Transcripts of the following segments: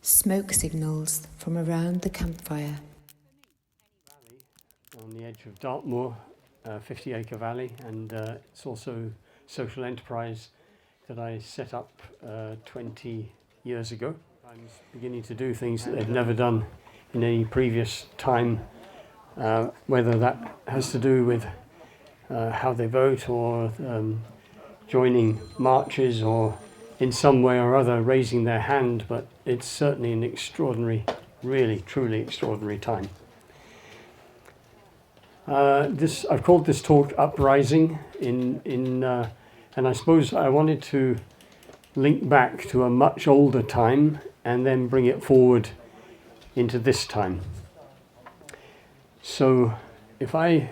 Smoke signals from around the campfire. On the edge of Dartmoor, 50-acre valley, and it's also a social enterprise that I set up 20 years ago. I'm beginning to do things that they've never done in any previous time, whether that has to do with how they vote or joining marches or in some way or other raising their hand, but it's certainly an extraordinary, really, truly extraordinary time. I've called this talk Uprising, and I suppose I wanted to link back to a much older time and then bring it forward into this time. So if I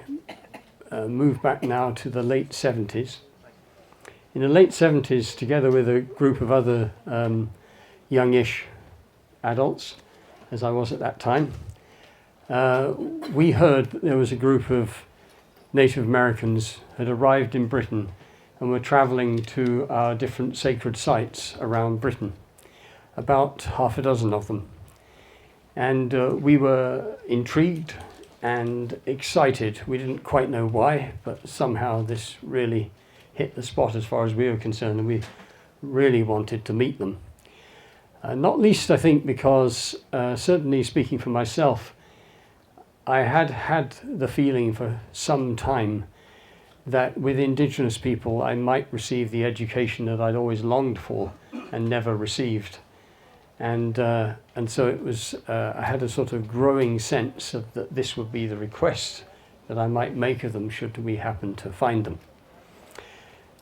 move back now to the late 70s, in the late 70s, together with a group of other youngish adults, as I was at that time, we heard that there was a group of Native Americans had arrived in Britain and were travelling to our different sacred sites around Britain, about half a dozen of them. And we were intrigued and excited. We didn't quite know why, but somehow this really hit the spot as far as we were concerned, and we really wanted to meet them. Not least, I think, because certainly speaking for myself, I had the feeling for some time that with Indigenous people I might receive the education that I'd always longed for and never received. And so it was, I had a sort of growing sense of that this would be the request that I might make of them should we happen to find them.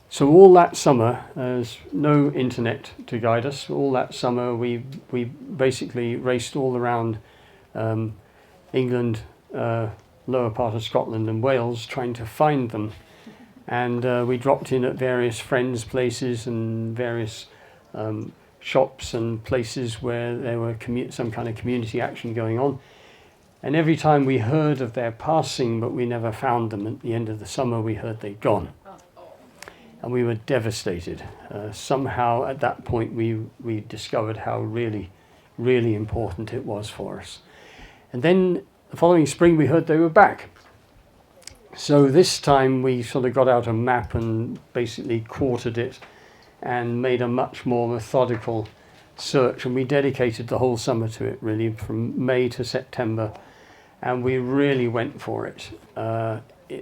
So all that summer, there's no internet to guide us. All that summer we basically raced all around England, lower part of Scotland and Wales, trying to find them. And we dropped in at various friends' places and various shops and places where there were some kind of community action going on. And every time we heard of their passing, but we never found them, at the end of the summer we heard they'd gone. And we were devastated. Somehow at that point we discovered how really, really important it was for us. And then the following spring we heard they were back. So this time we sort of got out a map and basically quartered it and made a much more methodical search, and we dedicated the whole summer to it, really, from May to September, and we really went for it.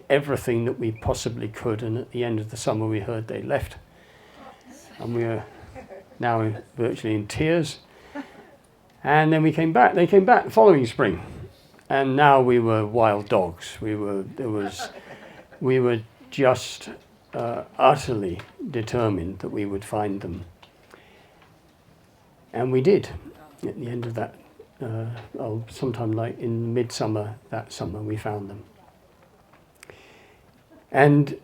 Everything that we possibly could, and at the end of the summer we heard they left, and we were now virtually in tears. And then they came back the following spring, and now we were wild dogs. We were just utterly determined that we would find them, and we did. At the end of that, sometime like in midsummer that summer, we found them. And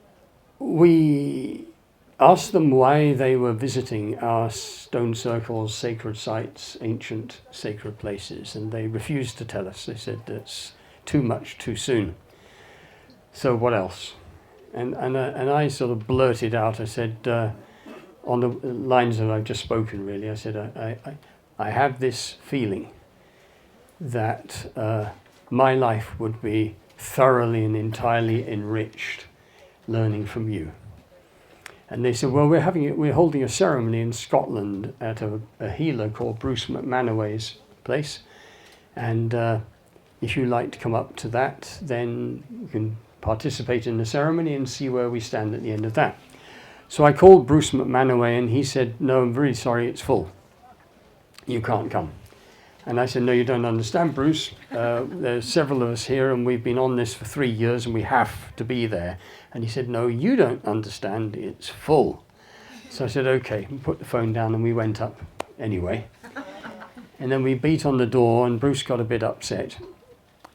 we asked them why they were visiting our stone circles, sacred sites, ancient sacred places, and they refused to tell us. They said that's too much too soon. So what else? And I sort of blurted out, I said, on the lines that I've just spoken, really, I said, I have this feeling that my life would be thoroughly and entirely enriched learning from you. And they said, well, we're holding a ceremony in Scotland at a healer called Bruce McManaway's place, and if you like to come up to that, then you can participate in the ceremony and see where we stand at the end of that. So I called Bruce McManaway, and he said, no, I'm really sorry, it's full. You can't come. And I said, no, you don't understand, Bruce. There's several of us here, and we've been on this for 3 years, and we have to be there. And he said, no, you don't understand, it's full. So I said, okay, we put the phone down, and we went up anyway. And then we beat on the door, and Bruce got a bit upset.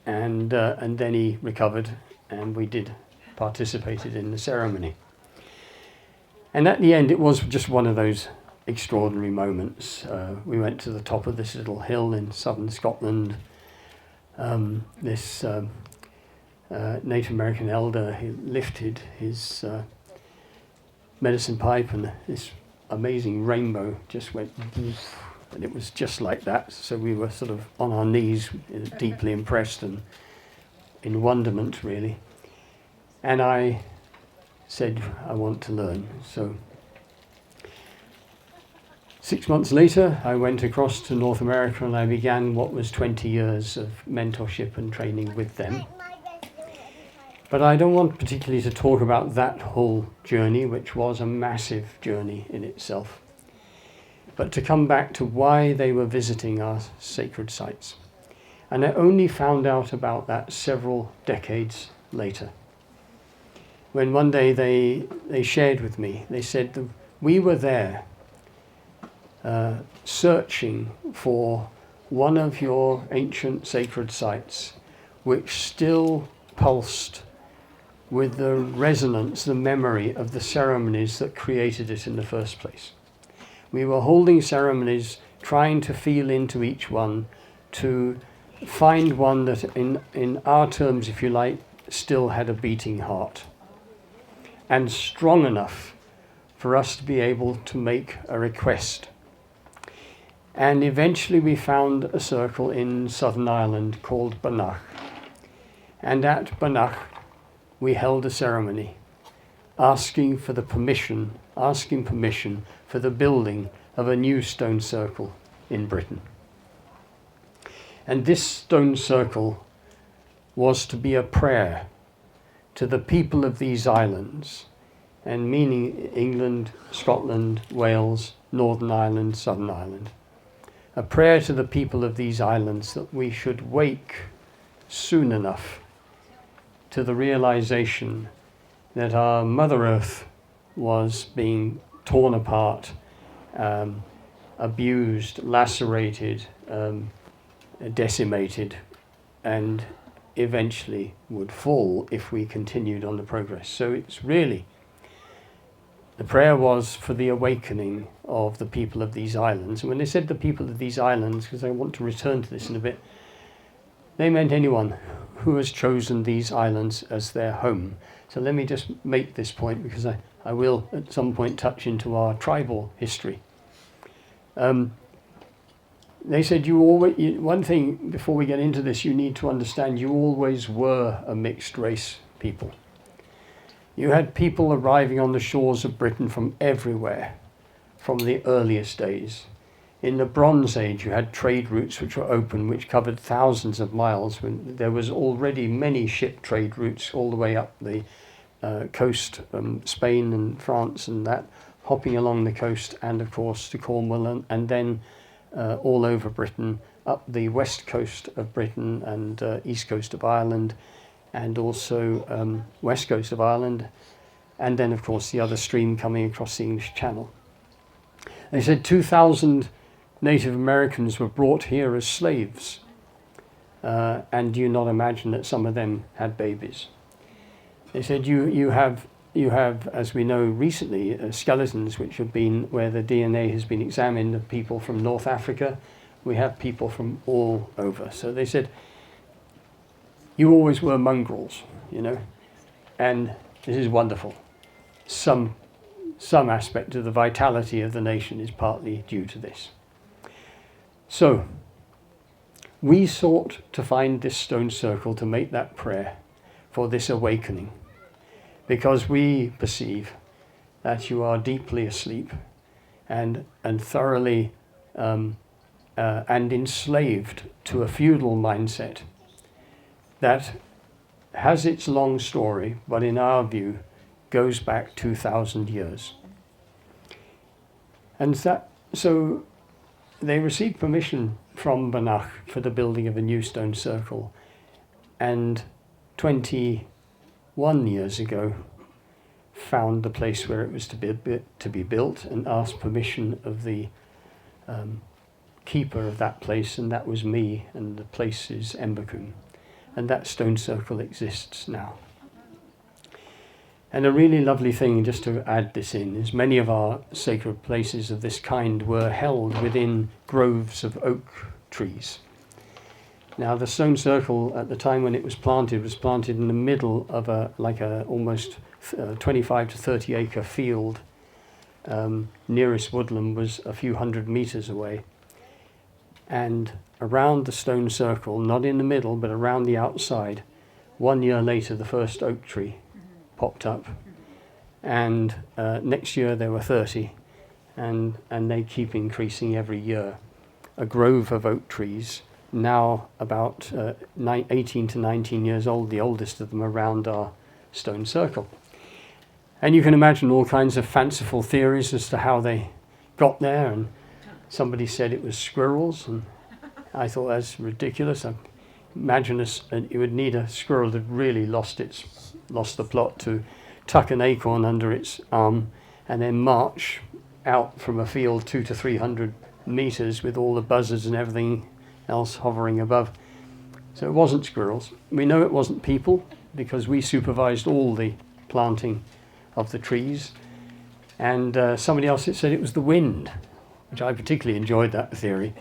And then he recovered, and we participated in the ceremony. And at the end, it was just one of those extraordinary moments. We went to the top of this little hill in southern Scotland. This Native American elder, he lifted his medicine pipe, and this amazing rainbow just went And it was just like that. So we were sort of on our knees, deeply impressed and in wonderment, really. And I said, I want to learn. So 6 months later, I went across to North America and I began what was 20 years of mentorship and training with them. But I don't want particularly to talk about that whole journey, which was a massive journey in itself, but to come back to why they were visiting our sacred sites. And I only found out about that several decades later, when one day they shared with me, they said that we were there searching for one of your ancient sacred sites, which still pulsed with the resonance, the memory of the ceremonies that created it in the first place. We were holding ceremonies, trying to feel into each one, to find one that in our terms, if you like, still had a beating heart and strong enough for us to be able to make a request. And eventually we found a circle in Southern Ireland called Banach. And at Banach, we held a ceremony asking permission for the building of a new stone circle in Britain. And this stone circle was to be a prayer to the people of these islands, and meaning England, Scotland, Wales, Northern Ireland, Southern Ireland. A prayer to the people of these islands that we should wake soon enough to the realization that our Mother Earth was being torn apart, abused, lacerated, decimated, and eventually would fall if we continued on the progress. So it's really, the prayer was for the awakening of the people of these islands. And when they said the people of these islands, because I want to return to this in a bit, they meant anyone who has chosen these islands as their home. So let me just make this point, because I will at some point touch into our tribal history. They said one thing before we get into this, you need to understand you always were a mixed race people. You had people arriving on the shores of Britain from everywhere, from the earliest days. In the Bronze Age, you had trade routes which were open, which covered thousands of miles, when there was already many ship trade routes all the way up the coast, Spain and France and that, hopping along the coast and of course to Cornwall and then all over Britain, up the west coast of Britain and east coast of Ireland, and also west coast of Ireland, and then of course the other stream coming across the English Channel. They said 2,000 Native Americans were brought here as slaves, and do you not imagine that some of them had babies? They said you have, as we know recently, skeletons which have been, where the DNA has been examined, of people from North Africa. We have people from all over. So they said, you always were mongrels, and this is wonderful. Some aspect of the vitality of the nation is partly due to this. So we sought to find this stone circle to make that prayer for this awakening, because we perceive that you are deeply asleep and thoroughly and enslaved to a feudal mindset that has its long story, but in our view goes back 2,000 years. And so they received permission from Banach for the building of a new stone circle, and 21 years ago found the place where it was to be built and asked permission of the keeper of that place, and that was me, and the place is Embercombe, and that stone circle exists now. And a really lovely thing, just to add this in, is many of our sacred places of this kind were held within groves of oak trees. Now, the stone circle at the time when it was planted in the middle of almost 25 to 30 acre field. Nearest woodland was a few hundred meters away. and around the stone circle, not in the middle, but around the outside, 1 year later, the first oak tree popped up. And next year there were 30, and they keep increasing every year. A grove of oak trees, now about 18 to 19 years old, the oldest of them, around our stone circle. And you can imagine all kinds of fanciful theories as to how they got there, and somebody said it was squirrels, and I thought that's ridiculous. I imagine you would need a squirrel that really lost the plot to tuck an acorn under its arm and then march out from a field 200 to 300 meters with all the buzzards and everything else hovering above. So it wasn't squirrels. We know it wasn't people because we supervised all the planting of the trees. And somebody else had said it was the wind, which I particularly enjoyed that theory.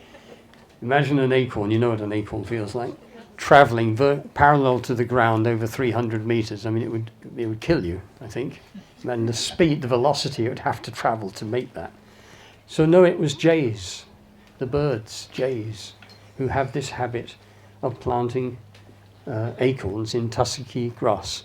Imagine an acorn, you know what an acorn feels like, travelling parallel to the ground over 300 meters. I mean, it would kill you, I think. And the speed, the velocity it would have to travel to make that. So no, it was jays, the birds, jays, who have this habit of planting acorns in tussocky grass.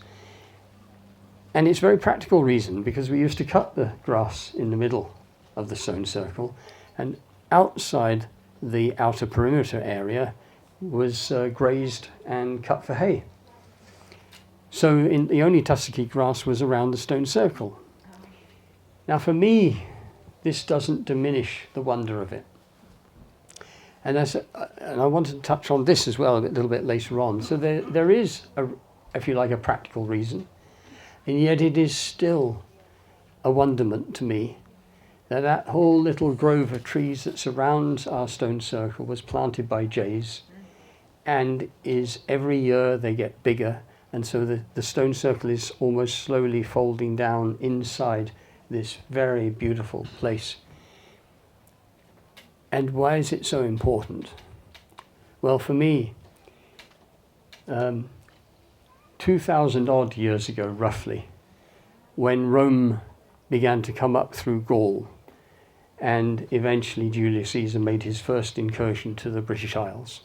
And it's a very practical reason, because we used to cut the grass in the middle of the stone circle, and outside the outer perimeter area was grazed and cut for hay. So the only tussocky grass was around the stone circle. Now for me, this doesn't diminish the wonder of it. And I wanted to touch on this as well a little bit later on. So there is, if you like, a practical reason, and yet it is still a wonderment to me that whole little grove of trees that surrounds our stone circle was planted by jays, and is every year they get bigger, and so the stone circle is almost slowly folding down inside this very beautiful place. And why is it so important? Well, for me, 2,000 odd years ago, roughly, when Rome began to come up through Gaul, and eventually Julius Caesar made his first incursion to the British Isles,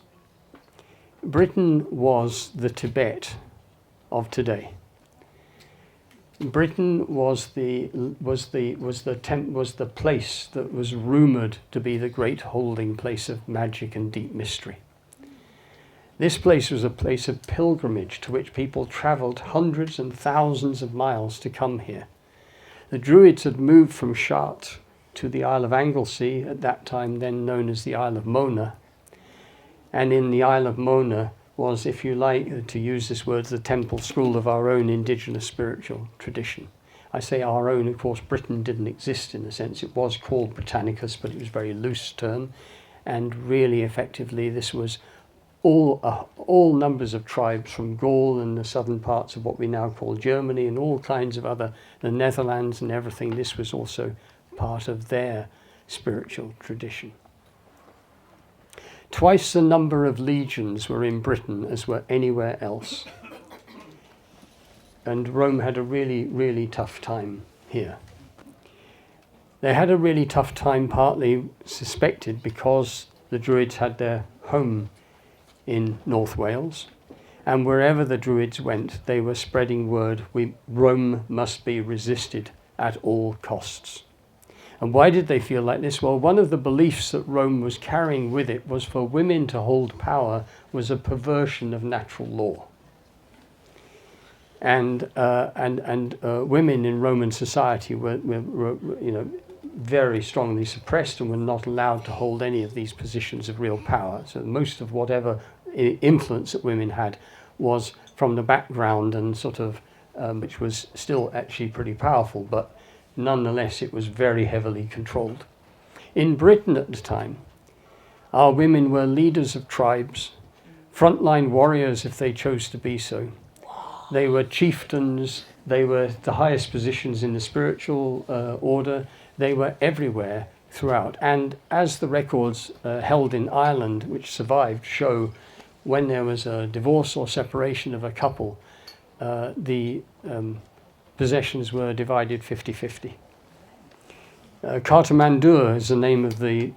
Britain was the Tibet of today. Britain was the place that was rumoured to be the great holding place of magic and deep mystery. This place was a place of pilgrimage to which people travelled hundreds and thousands of miles to come here. The Druids had moved from Chartres to the Isle of Anglesey, at that time then known as the Isle of Mona. And in the Isle of Mona was, if you like to use this word, the temple school of our own indigenous spiritual tradition. I say our own, of course, Britain didn't exist in a sense. It was called Britannicus, but it was a very loose term. And really, effectively, this was all numbers of tribes from Gaul and the southern parts of what we now call Germany, and all kinds of other, the Netherlands and everything. This was also part of their spiritual tradition. Twice the number of legions were in Britain as were anywhere else. And Rome had a really, really tough time here. They had a really tough time, partly suspected because the Druids had their home in North Wales, and wherever the Druids went, they were spreading word, Rome must be resisted at all costs. And why did they feel like this? Well, one of the beliefs that Rome was carrying with it was for women to hold power was a perversion of natural law. And women in Roman society were very strongly suppressed and were not allowed to hold any of these positions of real power. So most of whatever influence that women had was from the background and sort of, which was still actually pretty powerful, but nonetheless it was very heavily controlled. In Britain at the time, our women were leaders of tribes, frontline warriors if they chose to be so. They were chieftains, they were the highest positions in the spiritual order, they were everywhere throughout. And as the records held in Ireland, which survived, show, when there was a divorce or separation of a couple, the possessions were divided 50-50. Cartamandur is the name of the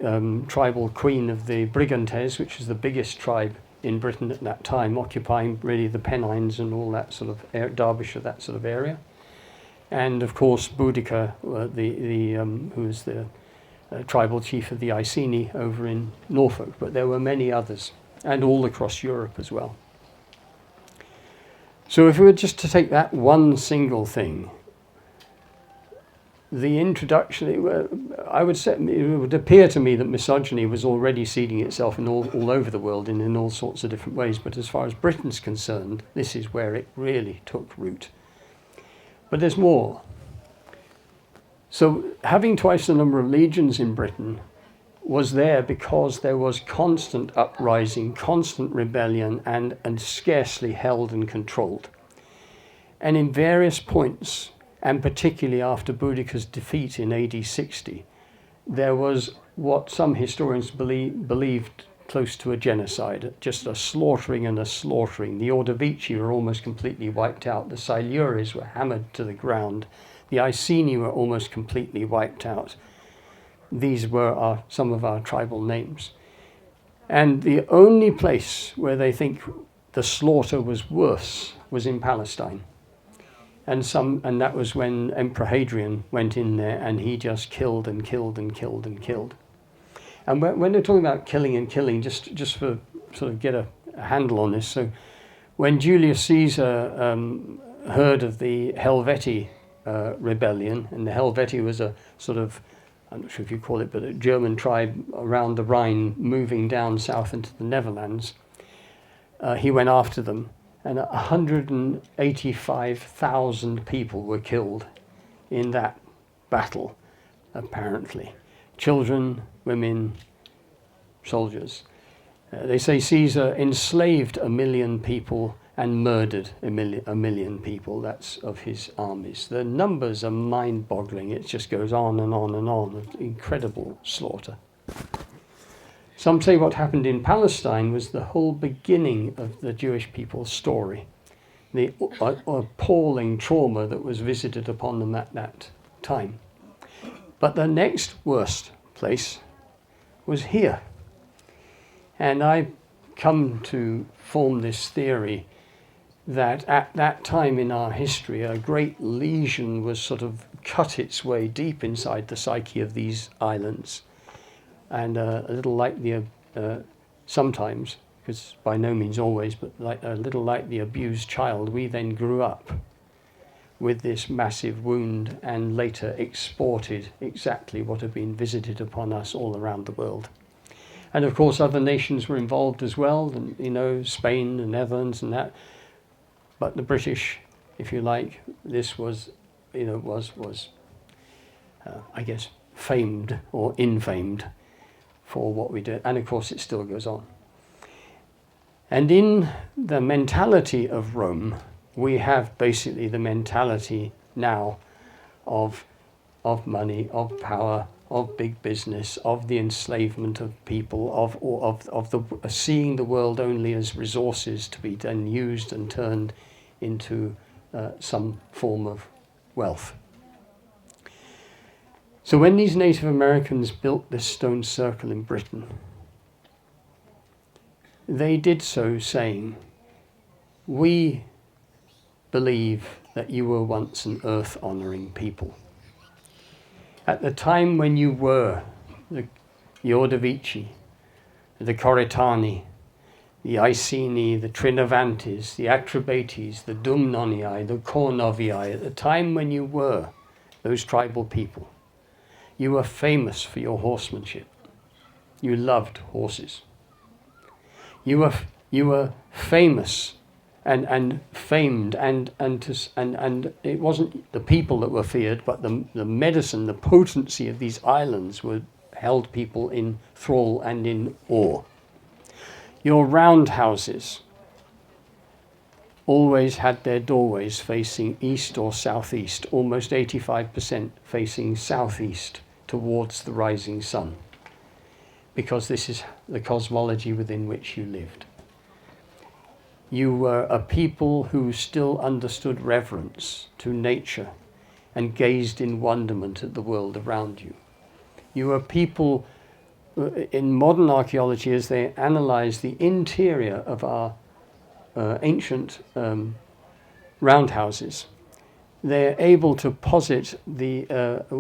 tribal queen of the Brigantes, which is the biggest tribe in Britain at that time, occupying really the Pennines and all that sort of Derbyshire, that sort of area. And of course Boudica, who was the tribal chief of the Iceni over in Norfolk, but there were many others, and all across Europe as well. So if we were just to take that one single thing, the introduction, I would say, it would appear to me that misogyny was already seeding itself in all over the world and in all sorts of different ways, but as far as Britain's concerned, this is where it really took root. But there's more. So having twice the number of legions in Britain was there because there was constant uprising, constant rebellion, and scarcely held and controlled. And in various points, and particularly after Boudica's defeat in AD 60, there was what some historians believed close to a genocide, just a slaughtering and a slaughtering. The Ordovici were almost completely wiped out. The Silures were hammered to the ground. The Iceni were almost completely wiped out. These were some of our tribal names. And the only place where they think the slaughter was worse was in Palestine. And that was when Emperor Hadrian went in there and he just killed and killed and killed and killed. And when they're talking about killing and killing, just for sort of get a handle on this, so when Julius Caesar heard of the Helvetii rebellion, and the Helvetii was a sort of, I'm not sure if you call it, but a German tribe around the Rhine moving down south into the Netherlands, he went after them, and 185,000 people were killed in that battle, apparently. Children, women, soldiers. They say Caesar enslaved 1 million people and murdered a million people. That's of his armies. The numbers are mind-boggling. It just goes on and on and on. Incredible slaughter. Some say what happened in Palestine was the whole beginning of the Jewish people's story. The appalling trauma that was visited upon them at that time. But the next worst place was here. And I come to form this theory that at that time in our history, a great lesion was sort of cut its way deep inside the psyche of these islands. And a little like sometimes, because by no means always, but a little like the abused child, we then grew up with this massive wound and later exported exactly what had been visited upon us all around the world. And of course other nations were involved as well, and Spain, the Netherlands and that. But the British, if you like, this was, I guess, famed or infamed for what we did. And of course it still goes on. And in the mentality of Rome, we have basically the mentality now of money, of power, of big business, of the enslavement of people, of seeing the world only as resources to be then used and turned into some form of wealth. So when these Native Americans built this stone circle in Britain, they did so saying, "We believe that you were once an earth-honouring people. At the time when you were the Ordovici, the Coritani, the Iceni, the Trinovantes, the Atrebates, the Dumnonii, the Cornovii, at the time when you were those tribal people, you were famous for your horsemanship. You loved horses. You were famous and famed, and it wasn't the people that were feared, but the medicine, the potency of these islands held people in thrall and in awe. Your roundhouses always had their doorways facing east or southeast, almost 85% facing southeast towards the rising sun, because this is the cosmology within which you lived. You were a people who still understood reverence to nature and gazed in wonderment at the world around you. You were people in modern archaeology, as they analyze the interior of our ancient roundhouses, they're able to posit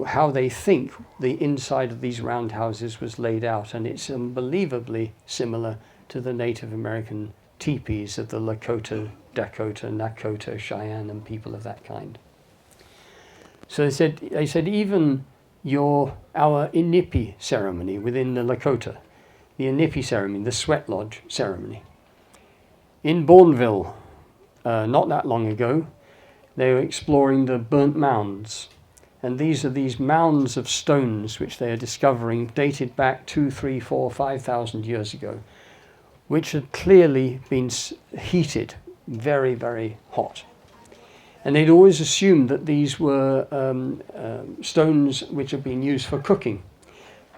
how they think the inside of these roundhouses was laid out, and it's unbelievably similar to the Native American teepees of the Lakota, Dakota, Nakota, Cheyenne, and people of that kind. So they said even our Inipi ceremony within the Lakota, the Inipi ceremony, the sweat lodge ceremony. In Bourneville, not that long ago, they were exploring the burnt mounds. And these are these mounds of stones which they are discovering dated back 2, 3, 4, 5,000 years ago, which had clearly been heated very, very hot. And they'd always assumed that these were stones which had been used for cooking.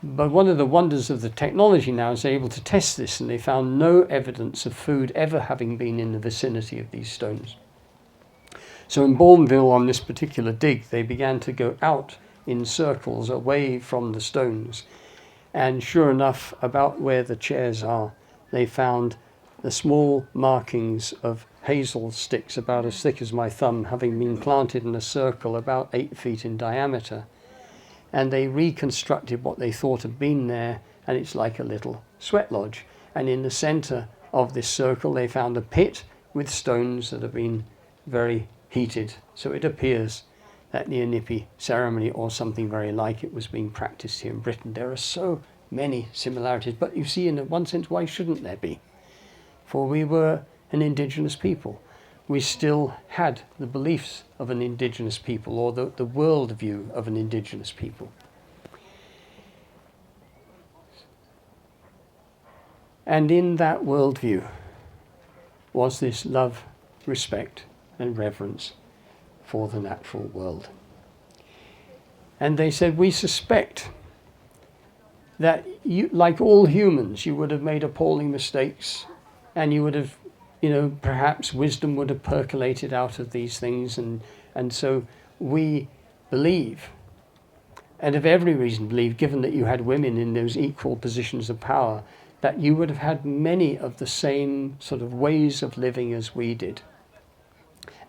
But one of the wonders of the technology now is they're able to test this, and they found no evidence of food ever having been in the vicinity of these stones. So in Bourneville, on this particular dig, they began to go out in circles away from the stones. And sure enough, about where the chairs are, they found the small markings of hazel sticks about as thick as my thumb, having been planted in a circle about 8 feet in diameter. And they reconstructed what they thought had been there, and it's like a little sweat lodge. And in the center of this circle, they found a pit with stones that have been very heated. So it appears that the Inipi ceremony, or something very like it, was being practiced here in Britain. There are so many similarities, but you see, in one sense, why shouldn't there be? For we were an indigenous people. We still had the beliefs of an indigenous people, or the world view of an indigenous people. And in that worldview was this love, respect, and reverence for the natural world. And they said, we suspect that you, like all humans, you would have made appalling mistakes, and you would have, perhaps wisdom would have percolated out of these things, and so we believe, and have every reason to believe, given that you had women in those equal positions of power, that you would have had many of the same sort of ways of living as we did.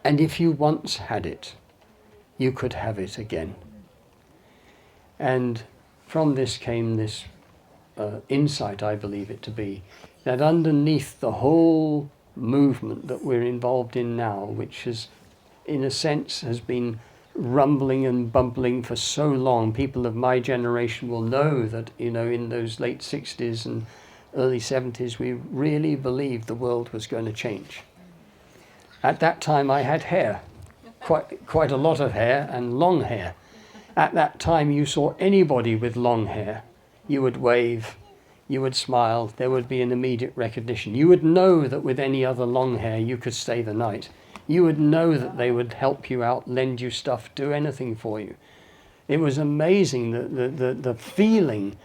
And if you once had it, you could have it again. And from this came this insight, I believe it to be, that underneath the whole movement that we're involved in now, which has, in a sense, has been rumbling and bumbling for so long, people of my generation will know that, in those late 60s and early 70s, we really believed the world was going to change. At that time, I had hair, quite a lot of hair, and long hair. At that time, you saw anybody with long hair, you would wave, you would smile, there would be an immediate recognition. You would know that with any other long hair, you could stay the night. You would know that they would help you out, lend you stuff, do anything for you. It was amazing, the feeling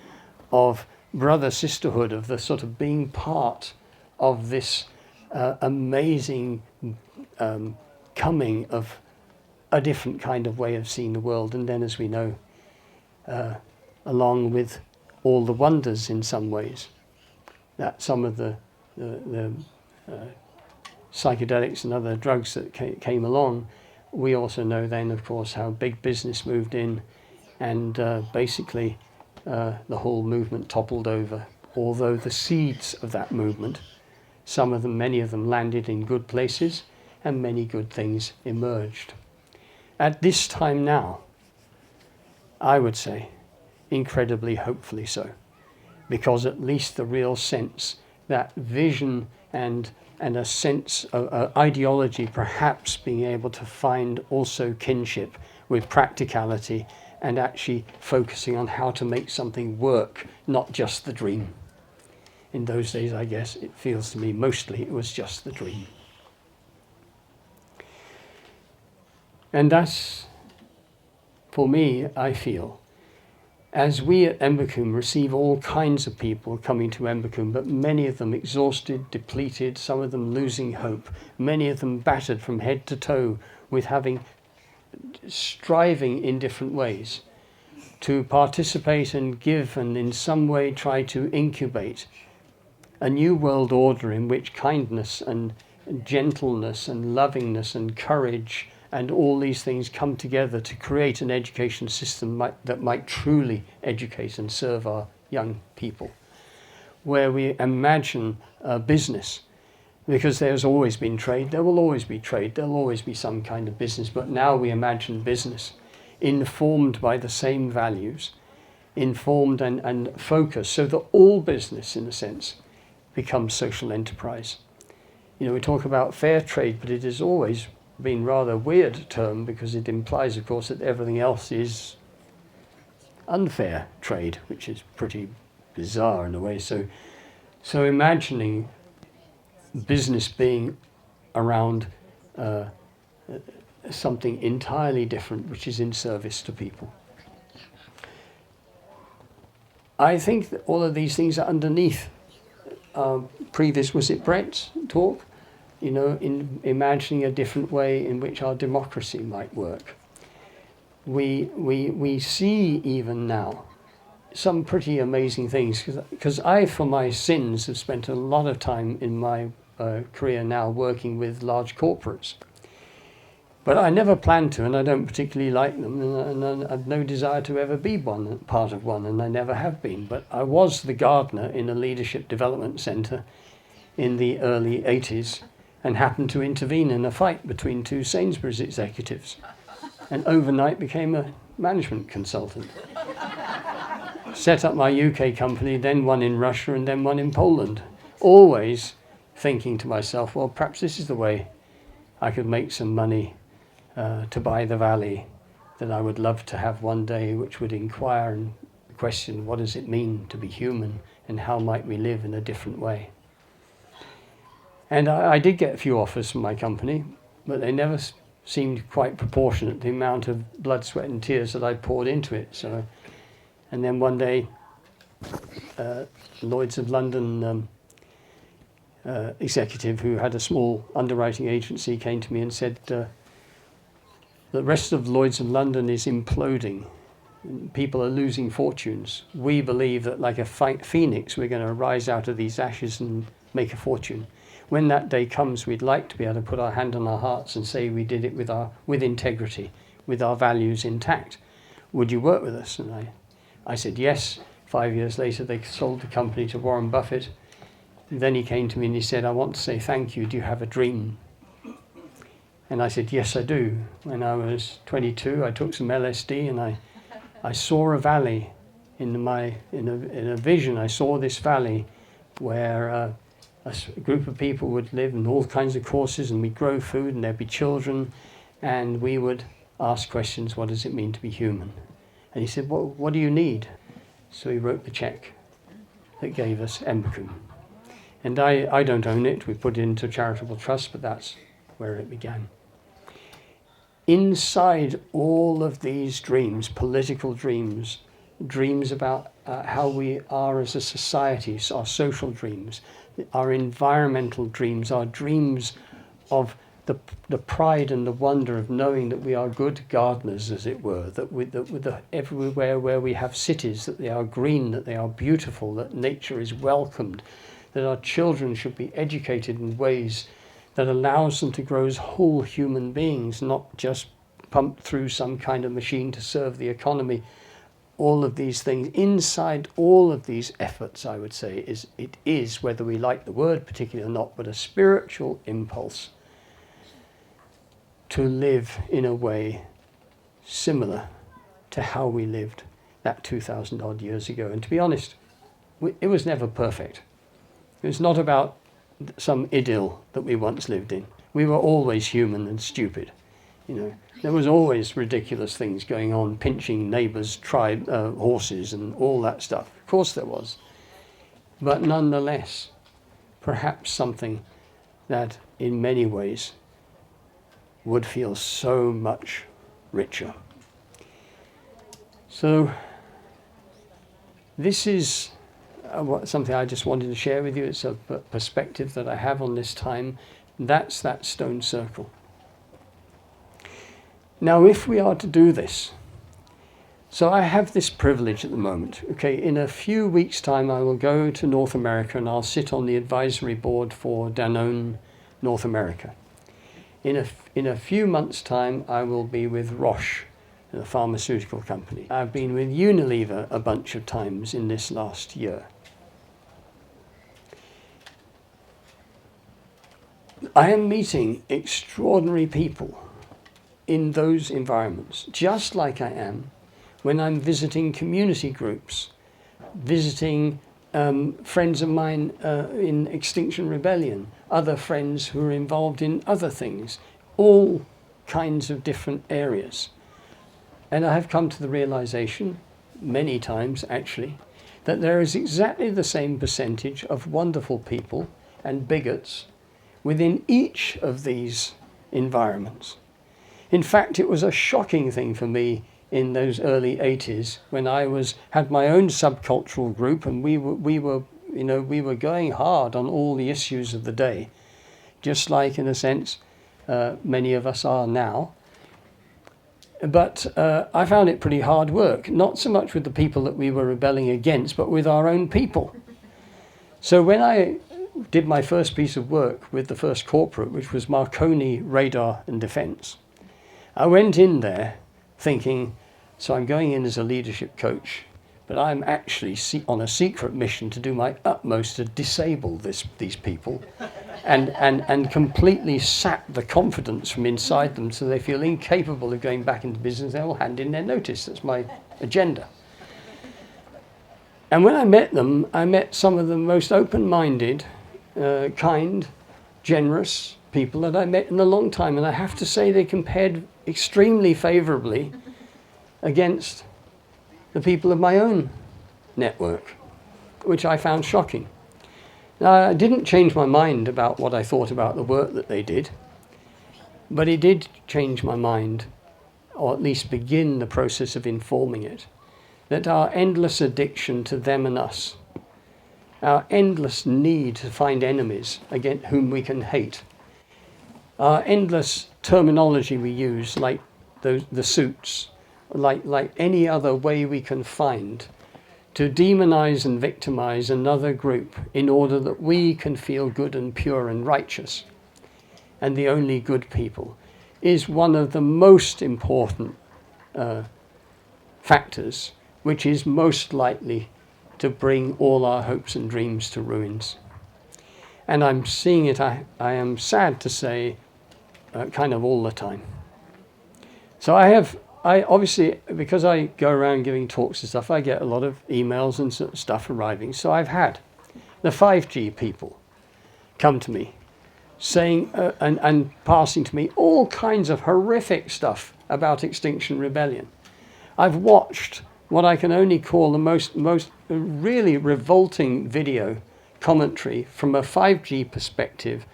of brother sisterhood, of the sort of being part of this amazing coming of a different kind of way of seeing the world. And then, as we know, along with all the wonders in some ways, that some of the psychedelics and other drugs that came along, we also know then, of course, how big business moved in, and basically the whole movement toppled over. Although the seeds of that movement, many of them landed in good places, and many good things emerged. At this time now, I would say, incredibly hopefully so, because at least the real sense, that vision and a sense of ideology, perhaps being able to find also kinship with practicality, and actually focusing on how to make something work, not just the dream. In those days, I guess, it feels to me mostly it was just the dream. And that's, for me, I feel, as we at Embercombe receive all kinds of people coming to Embercombe, but many of them exhausted, depleted, some of them losing hope, many of them battered from head to toe with striving in different ways to participate and give and in some way try to incubate a new world order in which kindness and gentleness and lovingness and courage and all these things come together to create an education system that might truly educate and serve our young people, where we imagine business, because there's always been trade, there will always be trade, there'll always be some kind of business, but now we imagine business informed by the same values, informed and focused, so that all business, in a sense, becomes social enterprise. You know, we talk about fair trade, but it has always been rather a weird term, because it implies, of course, that everything else is unfair trade, which is pretty bizarre in a way. So imagining business being around something entirely different, which is in service to people. I think that all of these things are underneath previous, was it Brett's talk? You know, in imagining a different way in which our democracy might work. We see even now some pretty amazing things, because I, for my sins, have spent a lot of time in my career now working with large corporates. But I never planned to, and I don't particularly like them, and I have no desire to ever be part of one, and I never have been. But I was the gardener in a leadership development centre in the early 80s, and happened to intervene in a fight between two Sainsbury's executives, and overnight became a management consultant. Set up my UK company, then one in Russia, and then one in Poland. Always thinking to myself, well, perhaps this is the way I could make some money to buy the valley that I would love to have one day, which would inquire and question, what does it mean to be human, and how might we live in a different way? And I did get a few offers from my company, but they never seemed quite proportionate, the amount of blood, sweat and tears that I poured into it. So, and then one day, Lloyd's of London executive who had a small underwriting agency came to me and said, the rest of Lloyd's of London is imploding. People are losing fortunes. We believe that like a phoenix, we're going to rise out of these ashes and make a fortune. When that day comes, we'd like to be able to put our hand on our hearts and say we did it with integrity, with our values intact. Would you work with us? And I said yes. 5 years later, they sold the company to Warren Buffett. And then he came to me and he said, I want to say thank you. Do you have a dream? And I said, yes, I do. When I was 22, I took some LSD and I saw a valley in a vision. I saw this valley where a group of people would live in all kinds of courses, and we'd grow food, and there'd be children, and we would ask questions, what does it mean to be human? And he said, well, what do you need? So he wrote the check that gave us Embecum. And I don't own it. We put it into a charitable trust, but that's where it began. Inside all of these dreams, political dreams, dreams about how we are as a society, our social dreams, our environmental dreams, our dreams of the pride and the wonder of knowing that we are good gardeners, as it were, that everywhere where we have cities, that they are green, that they are beautiful, that nature is welcomed, that our children should be educated in ways that allows them to grow as whole human beings, not just pumped through some kind of machine to serve the economy. All of these things, inside all of these efforts, I would say, it is, whether we like the word particularly or not, but a spiritual impulse to live in a way similar to how we lived that 2,000 odd years ago. And to be honest, it was never perfect. It was not about some idyll that we once lived in. We were always human and stupid. You know, there was always ridiculous things going on, pinching neighbours' horses and all that stuff. Of course there was. But nonetheless, perhaps something that in many ways would feel so much richer. So this is something I just wanted to share with you. It's a perspective that I have on this time. That's that stone circle. Now, if we are to do this, So I have this privilege at the moment. Okay, in a few weeks' time I will go to North America and I'll sit on the advisory board for Danone North America. In a few months' time I will be with Roche, the pharmaceutical company. I've been with Unilever a bunch of times in this last year. I am meeting extraordinary people in those environments, just like I am when I'm visiting community groups, visiting friends of mine in Extinction Rebellion, other friends who are involved in other things, all kinds of different areas. And I have come to the realization, many times actually, that there is exactly the same percentage of wonderful people and bigots within each of these environments. In fact, it was a shocking thing for me in those early 80s when I had my own subcultural group, and we were going hard on all the issues of the day, just like in a sense many of us are now. But I found it pretty hard work, not so much with the people that we were rebelling against, but with our own people. So when I did my first piece of work with the first corporate, which was Marconi Radar and Defense, I went in there thinking, so I'm going in as a leadership coach, but I'm actually on a secret mission to do my utmost to disable these people and completely sap the confidence from inside them so they feel incapable of going back into business. They will hand in their notice. That's my agenda. And when I met them, I met some of the most open-minded, kind, generous people that I met in a long time. And I have to say they compared extremely favorably against the people of my own network, which I found shocking. Now, I didn't change my mind about what I thought about the work that they did, but it did change my mind, or at least begin the process of informing it, that our endless addiction to them and us, our endless need to find enemies against whom we can hate, our endless terminology we use, like the suits, like any other way we can find to demonize and victimize another group in order that we can feel good and pure and righteous and the only good people, is one of the most important factors which is most likely to bring all our hopes and dreams to ruins. And I'm seeing it, I am sad to say, kind of all the time. So I obviously, because I go around giving talks and stuff, I get a lot of emails and sort of stuff arriving. So I've had the 5G people come to me saying and passing to me all kinds of horrific stuff about Extinction Rebellion. I've watched what I can only call the most really revolting video commentary from a 5G perspective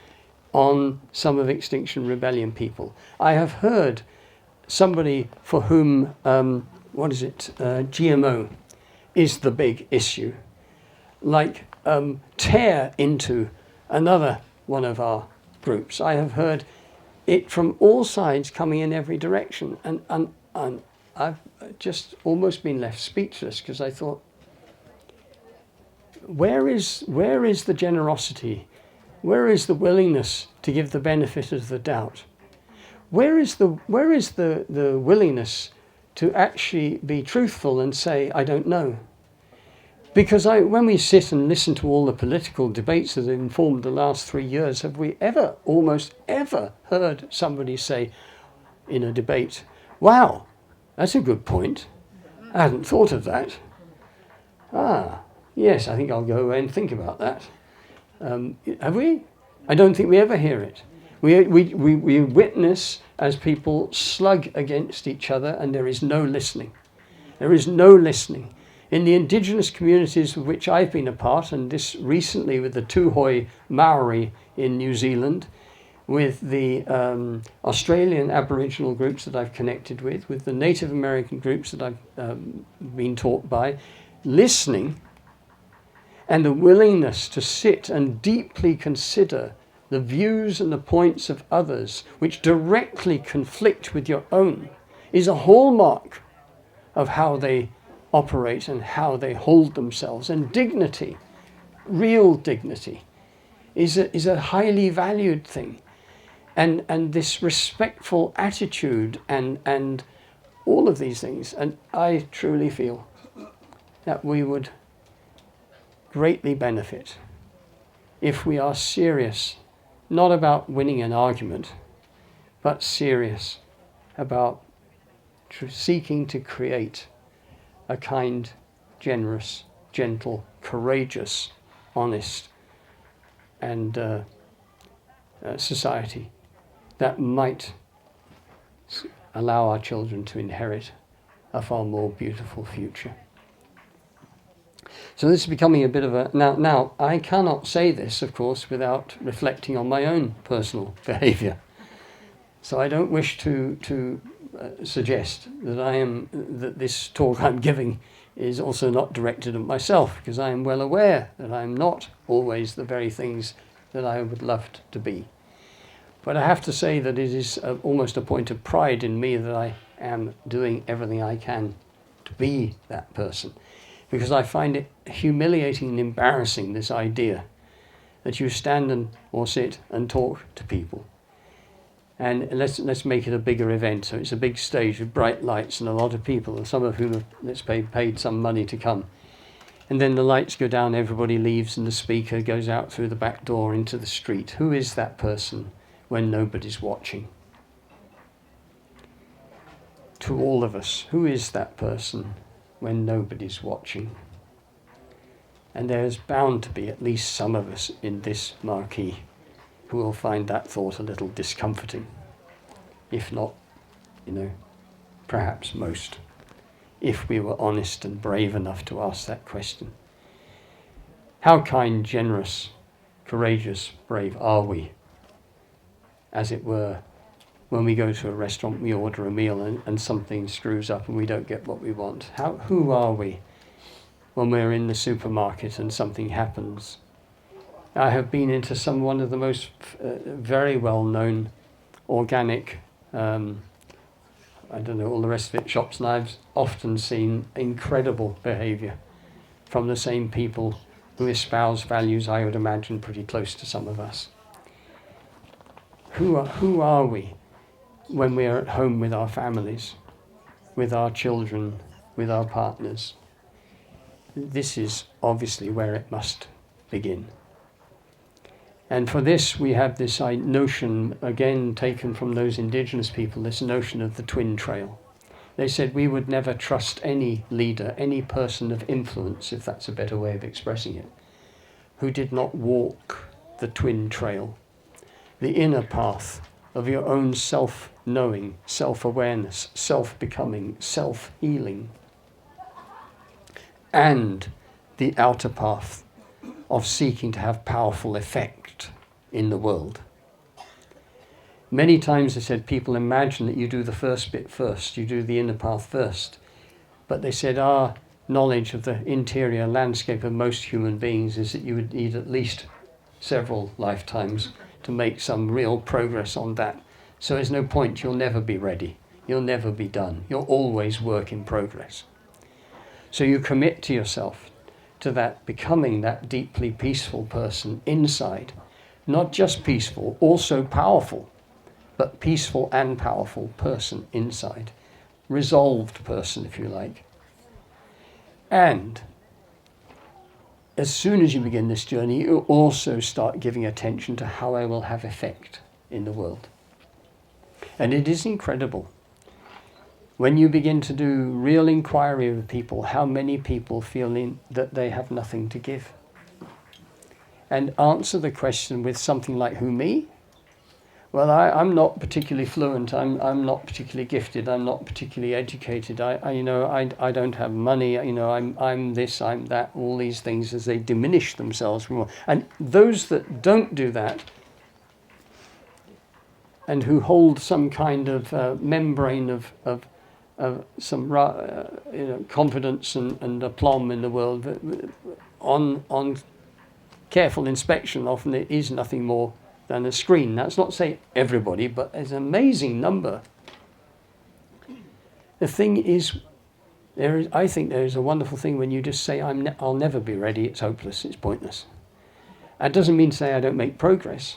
on some of Extinction Rebellion people. I have heard somebody for whom, GMO is the big issue, like tear into another one of our groups. I have heard it from all sides coming in every direction, and I've just almost been left speechless because I thought, where is the generosity? Where is the willingness to give the benefit of the doubt? Where is the willingness to actually be truthful and say, I don't know? Because when we sit and listen to all the political debates that have informed the last 3 years, have we almost ever heard somebody say in a debate, wow, that's a good point. I hadn't thought of that. Ah, yes, I think I'll go away and think about that. Have we? I don't think we ever hear it. We witness as people slug against each other, and there is no listening. There is no listening. In the indigenous communities of which I've been a part, and this recently with the Tuhoi Maori in New Zealand, with the Australian Aboriginal groups that I've connected with the Native American groups that I've been taught by, listening and the willingness to sit and deeply consider the views and the points of others which directly conflict with your own is a hallmark of how they operate and how they hold themselves. And dignity, real dignity, is a highly valued thing. And this respectful attitude and all of these things. And I truly feel that we would greatly benefit if we are serious, not about winning an argument, but serious about seeking to create a kind, generous, gentle, courageous, honest, and society that might allow our children to inherit a far more beautiful future. So this is becoming a bit of a... Now, I cannot say this, of course, without reflecting on my own personal behaviour. So I don't wish to suggest that this talk I'm giving is also not directed at myself, because I am well aware that I'm not always the very things that I would love to be. But I have to say that it is almost a point of pride in me that I am doing everything I can to be that person, because I find it humiliating and embarrassing, this idea that you stand or sit and talk to people. And let's make it a bigger event. So it's a big stage with bright lights and a lot of people, and some of whom have, let's say, paid some money to come. And then the lights go down, everybody leaves, and the speaker goes out through the back door into the street. Who is that person when nobody's watching? To all of us, who is that person when nobody's watching? And there's bound to be at least some of us in this marquee who will find that thought a little discomforting, if not, perhaps most, if we were honest and brave enough to ask that question. How kind, generous, courageous, brave are we, as it were, when we go to a restaurant, we order a meal and something screws up and we don't get what we want? Who are we when we're in the supermarket and something happens? I have been into one of the most very well-known organic, all the rest of it, shops, and I've often seen incredible behaviour from the same people who espouse values I would imagine pretty close to some of us. Who are we when we are at home with our families, with our children, with our partners? This is obviously where it must begin. And for this, we have this notion, again taken from those indigenous people, this notion of the twin trail. They said we would never trust any leader, any person of influence, if that's a better way of expressing it, who did not walk the twin trail, the inner path of your own self-knowing, self-awareness, self-becoming, self-healing, and the outer path of seeking to have powerful effect in the world. Many times they said people imagine that you do the first bit first, you do the inner path first. But they said our knowledge of the interior landscape of most human beings is that you would need at least several lifetimes to make some real progress on that. So there's no point, you'll never be ready, you'll never be done, you're always work in progress. So you commit to yourself to that, becoming that deeply peaceful person inside. Not just peaceful, also powerful, but peaceful and powerful person inside. Resolved person, if you like. And as soon as you begin this journey, you also start giving attention to how I will have effect in the world. And it is incredible. When you begin to do real inquiry with people, how many people feel that they have nothing to give? And answer the question with something like, who, me? Well, I'm not particularly fluent, I'm not particularly gifted, I'm not particularly educated, I don't have money, I'm this, I'm that, all these things as they diminish themselves. And those that don't do that, and who hold some kind of membrane of some confidence and aplomb in the world, on careful inspection, often it is nothing more than a screen. That's not to say everybody, but there's an amazing number. The thing is, I think there is a wonderful thing when you just say, I'll never be ready, it's hopeless, it's pointless. That doesn't mean to say I don't make progress,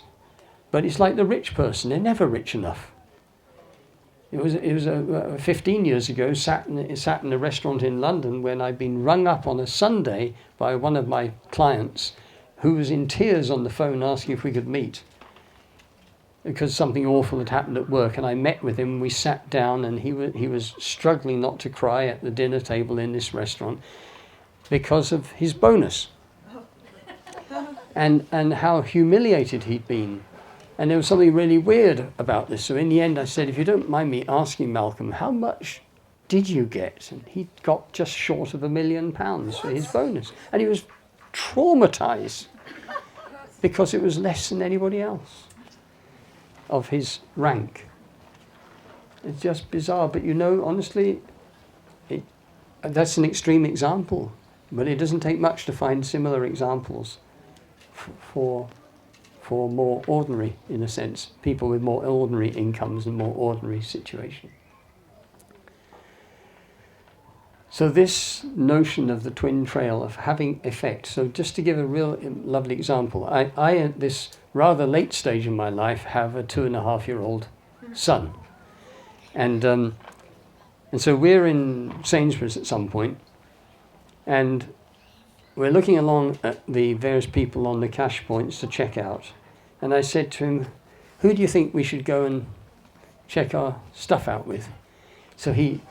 but it's like the rich person, they're never rich enough. It was 15 years ago, sat in a restaurant in London when I'd been rung up on a Sunday by one of my clients who was in tears on the phone asking if we could meet because something awful had happened at work, and I met with him, we sat down, and he was struggling not to cry at the dinner table in this restaurant because of his bonus and how humiliated he'd been. And there was something really weird about this. So in the end I said, if you don't mind me asking, Malcolm, how much did you get? And he got just short of £1 million for his bonus. And he was traumatised because it was less than anybody else of his rank. It's just bizarre. But you know, honestly, that's an extreme example. But it doesn't take much to find similar examples for more ordinary, in a sense, people with more ordinary incomes and more ordinary situation. So this notion of the twin trail of having effect. So just to give a real lovely example, I at this rather late stage in my life have a 2.5-year-old son, and so we're in Sainsbury's at some point, and we're looking along at the various people on the cash points to check out. And I said to him, who do you think we should go and check our stuff out with? So he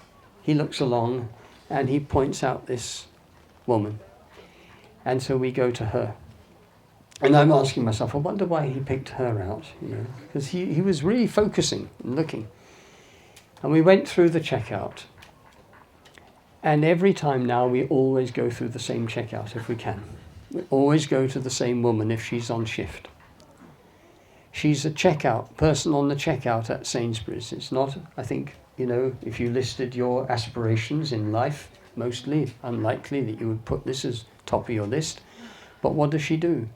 looks along and he points out this woman. And so we go to her. And I'm asking myself, I wonder why he picked her out, because he was really focusing and looking. And we went through the checkout. And every time now we always go through the same checkout if we can. We always go to the same woman if she's on shift. She's a checkout person on the checkout at Sainsbury's. It's not, I think, if you listed your aspirations in life, mostly unlikely that you would put this as top of your list. But what does she do?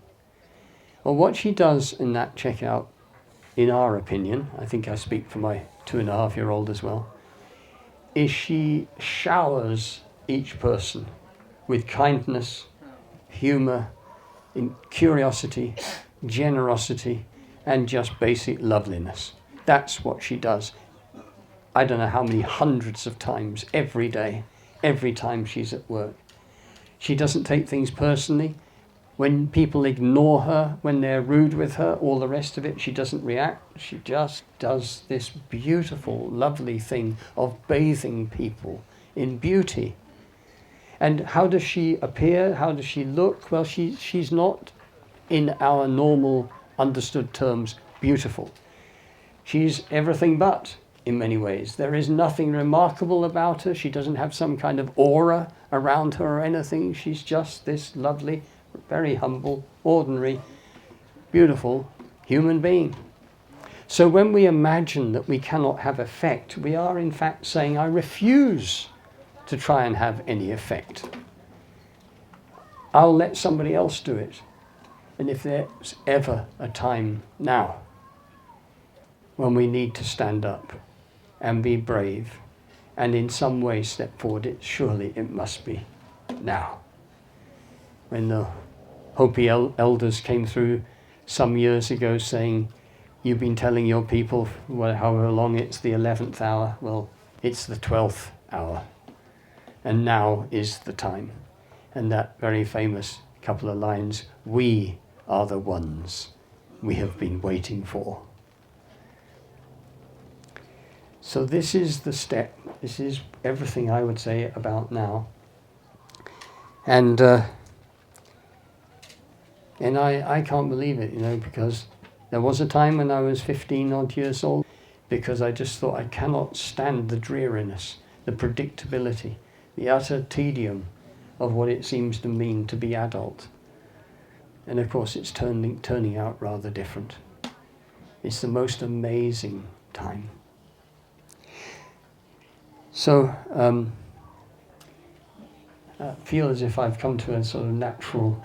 Well, what she does in that checkout, in our opinion, I think I speak for my 2.5-year-old as well, is she showers each person with kindness, humour, curiosity, generosity, and just basic loveliness. That's what she does. I don't know how many hundreds of times every day, every time she's at work. She doesn't take things personally. When people ignore her, when they're rude with her, all the rest of it, she doesn't react. She just does this beautiful, lovely thing of bathing people in beauty. And how does she appear? How does she look? Well, she's not, in our normal understood terms, beautiful. She's everything but, in many ways. There is nothing remarkable about her. She doesn't have some kind of aura around her or anything. She's just this lovely, very humble, ordinary, beautiful human being. So when we imagine that we cannot have effect, we are in fact saying, I refuse to try and have any effect. I'll let somebody else do it. And if there's ever a time now when we need to stand up and be brave and in some way step forward, surely it must be now. When the Hopi elders came through some years ago saying, you've been telling your people however long it's the 11th hour, well, it's the 12th hour. And now is the time. And that very famous couple of lines, we are the ones we have been waiting for. So this is the step. This is everything I would say about now. And I can't believe it, because there was a time when I was 15 odd years old, because I just thought I cannot stand the dreariness, the predictability, the utter tedium of what it seems to mean to be adult. And of course it's turning out rather different. It's the most amazing time. So I feel as if I've come to a sort of natural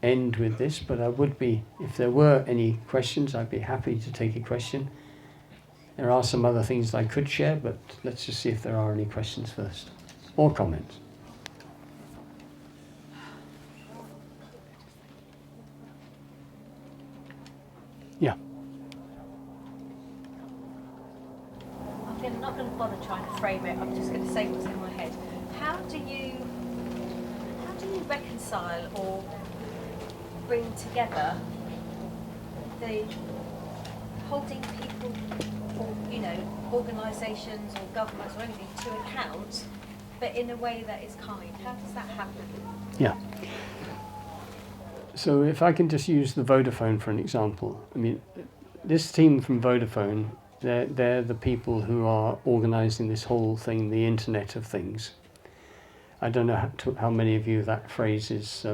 end with this, but I would be, if there were any questions, I'd be happy to take a question. There are some other things I could share, but let's just see if there are any questions first. or comments? Yeah. I'm not going to bother trying to frame it. I'm just going to say what's in my head. How do you reconcile or bring together the holding people or, you know, organisations or governments or anything to account, but in a way that is kind? How does that happen? Yeah. So if I can just use the Vodafone for an example. I mean, this team from Vodafone, they're the people who are organising this whole thing, the Internet of Things. I don't know how many of you that phrase is,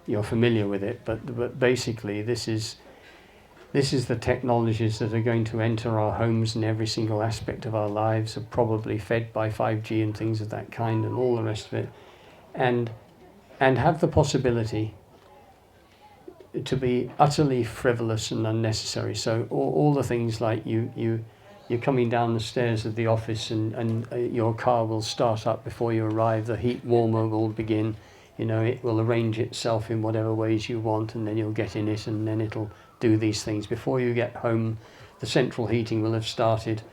you're familiar with it, but basically this is the technologies that are going to enter our homes in every single aspect of our lives, are probably fed by 5G and things of that kind and all the rest of it, and have the possibility to be utterly frivolous and unnecessary. So all the things like you're coming down the stairs of the office and your car will start up before you arrive, the heat warmer will begin, you know, it will arrange itself in whatever ways you want, and then you'll get in it and then it'll do these things. Before you get home, the central heating will have started,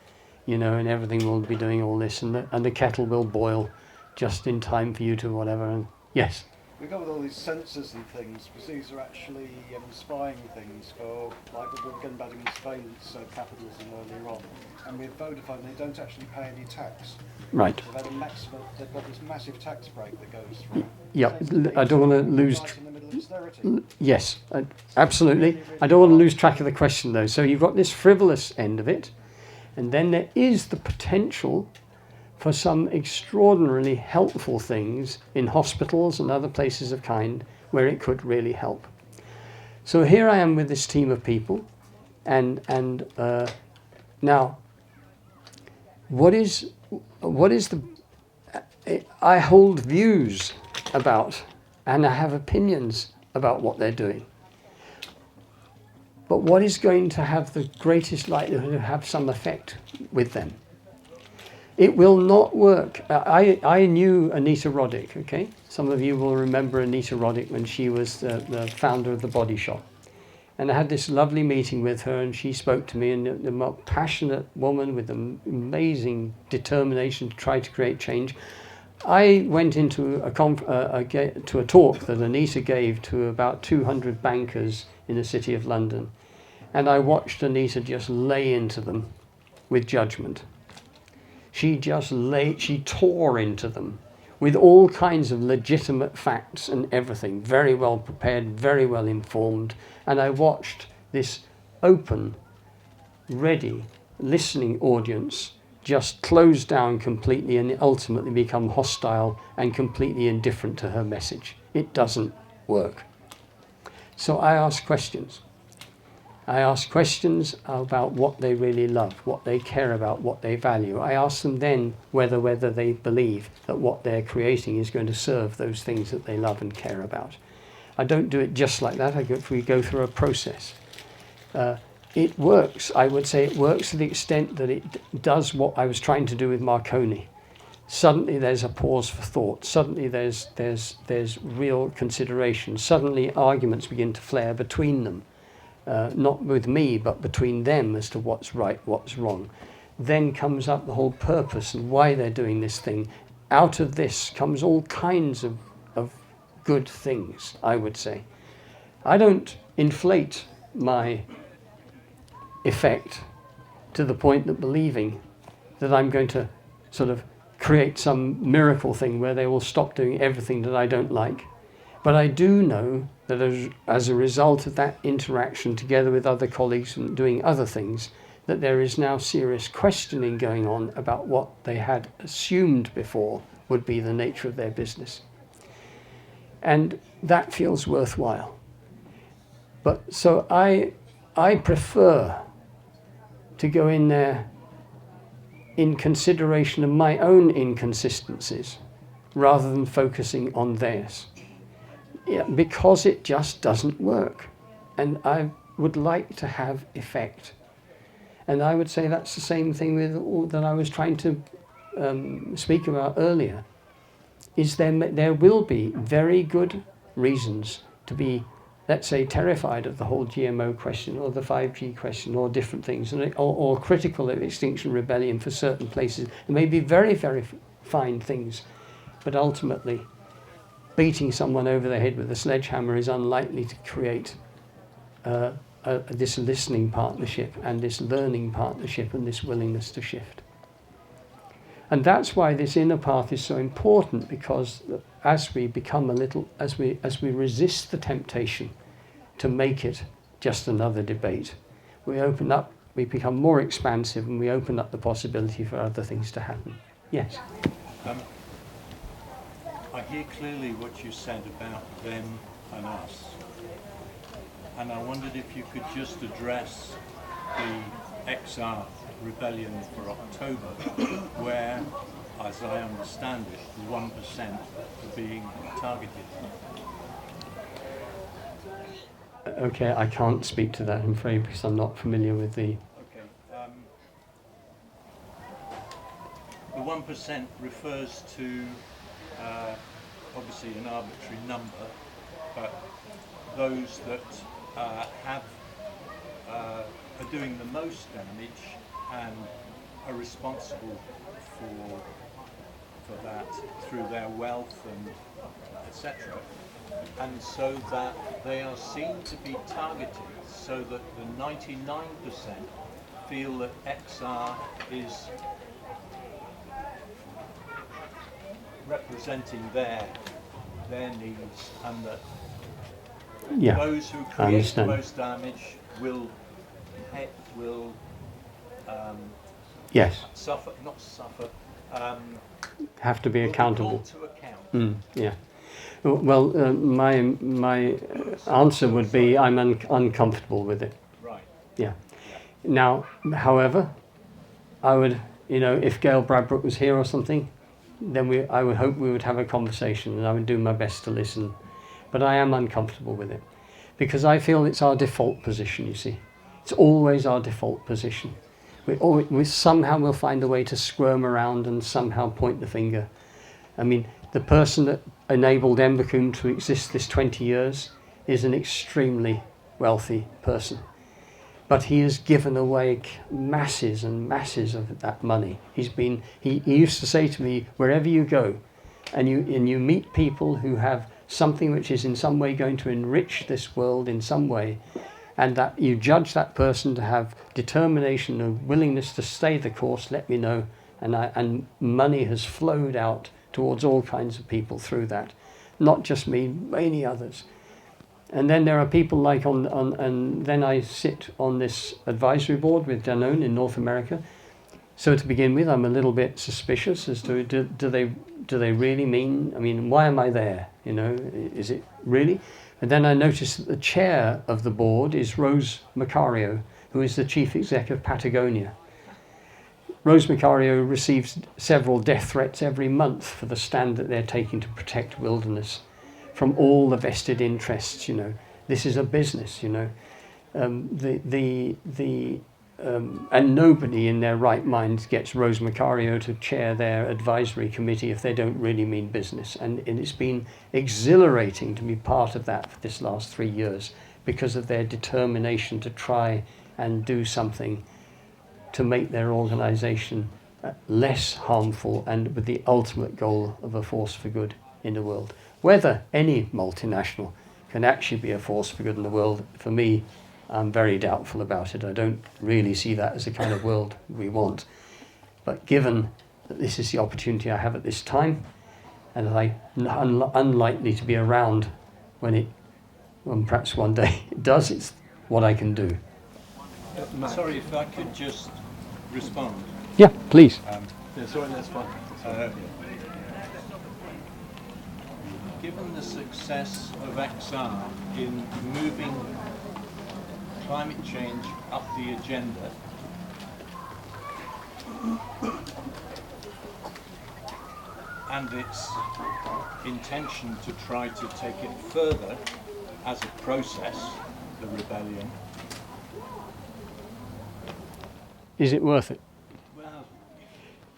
you know, and everything will be doing all this, and the kettle will boil just in time for you to whatever. And yes. We go with all these sensors and things, because these are actually spying things for, like we were getting about in surveillance capitalism earlier on. And with Vodafone, they don't actually pay any tax. Right. They've got this massive tax break that goes through. Yeah, I don't want to lose. In the middle of austerity. Yes, absolutely. I don't want to lose track of the question though. So you've got this frivolous end of it, and then there is the potential for some extraordinarily helpful things in hospitals and other places of kind where it could really help. So here I am with this team of people, and now, what is the? I hold views about, and I have opinions about what they're doing. But what is going to have the greatest likelihood to have some effect with them? It will not work. I knew Anita Roddick, okay? Some of you will remember Anita Roddick when she was the founder of The Body Shop. And I had this lovely meeting with her, and she spoke to me, and the most passionate woman with an amazing determination to try to create change. I went into a talk that Anita gave to about 200 bankers in the City of London. And I watched Anita just lay into them with judgment. She tore into them with all kinds of legitimate facts and everything, very well prepared, very well informed. And I watched this open, ready, listening audience just close down completely and ultimately become hostile and completely indifferent to her message. It doesn't work. So I ask questions. I ask questions about what they really love, what they care about, what they value. I ask them then whether they believe that what they're creating is going to serve those things that they love and care about. I don't do it just like that. We go through a process. It works. I would say it works to the extent that it does what I was trying to do with Marconi. Suddenly there's a pause for thought. Suddenly there's real consideration. Suddenly arguments begin to flare between them. Not with me, but between them as to what's right, what's wrong. Then comes up the whole purpose and why they're doing this thing. Out of this comes all kinds of good things, I would say. I don't inflate my effect to the point that believing that I'm going to sort of create some miracle thing where they will stop doing everything that I don't like. But I do know that as a result of that interaction together with other colleagues and doing other things, that there is now serious questioning going on about what they had assumed before would be the nature of their business. And that feels worthwhile. But so I prefer to go in there in consideration of my own inconsistencies rather than focusing on theirs. Yeah, because it just doesn't work. And I would like to have effect. And I would say that's the same thing with all that I was trying to speak about earlier. is there will be very good reasons to be, let's say, terrified of the whole GMO question or the 5G question or different things, or critical of Extinction Rebellion for certain places. There may be very, very fine things, but ultimately beating someone over the head with a sledgehammer is unlikely to create this listening partnership and this learning partnership and this willingness to shift. And that's why this inner path is so important, because as we become as we resist the temptation to make it just another debate, we become more expansive, and we open up the possibility for other things to happen. Yes? I hear clearly what you said about them and us. And I wondered if you could just address the XR rebellion for October, where, as I understand it, the 1% are being targeted. Okay, I can't speak to that, I'm afraid, because I'm not familiar with the... Okay. The 1% refers to obviously an arbitrary number, but those that are doing the most damage and are responsible for that through their wealth and etc. And so that they are seen to be targeted, so that the 99% feel that XR is representing their needs, and that those who create the most damage will yes, suffer, not suffer, have to be accountable. To account. Yeah. Well, my answer would be I'm uncomfortable with it. Right. Yeah. Now, however, I would, if Gail Bradbrook was here or something, then I would hope we would have a conversation, and I would do my best to listen. But I am uncomfortable with it, because I feel it's our default position, you see. It's always our default position. We somehow will find a way to squirm around and somehow point the finger. I mean, the person that enabled Embacombe to exist this 20 years is an extremely wealthy person. But he has given away masses and masses of that money. He used to say to me, wherever you go and you meet people who have something which is in some way going to enrich this world in some way, and that you judge that person to have determination and willingness to stay the course, let me know. And money has flowed out towards all kinds of people through that. Not just me, many others. And then there are people like and then I sit on this advisory board with Danone in North America. So to begin with, I'm a little bit suspicious as to do they really mean, I mean, why am I there? Is it really? And then I noticed that the chair of the board is Rose Macario, who is the chief exec of Patagonia. Rose Macario receives several death threats every month for the stand that they're taking to protect wilderness from all the vested interests. This is a business. And nobody in their right mind gets Rose Macario to chair their advisory committee if they don't really mean business. And it's been exhilarating to be part of that for this last 3 years, because of their determination to try and do something to make their organisation less harmful, and with the ultimate goal of a force for good in the world. Whether any multinational can actually be a force for good in the world, for me, I'm very doubtful about it. I don't really see that as the kind of world we want. But given that this is the opportunity I have at this time, and that I'm unlikely to be around when perhaps one day it does, it's what I can do. Sorry, if I could just respond. Yeah, please. Sorry, that's fine. Given the success of XR in moving climate change up the agenda, and its intention to try to take it further as a process, the rebellion. Is it worth it?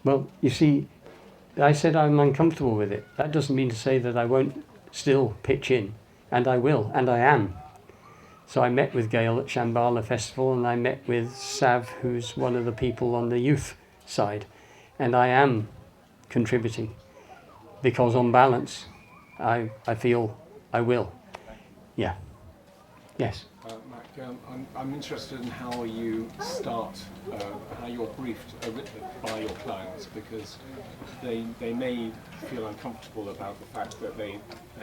Well, you see, I said I'm uncomfortable with it. That doesn't mean to say that I won't still pitch in, and I will, and I am. So I met with Gail at Shambhala Festival, and I met with Sav, who's one of the people on the youth side, and I am contributing because on balance I feel I will. Yeah. Yes. Mac, I'm interested in how you start, how you're briefed by your clients, because they may feel uncomfortable about the fact that they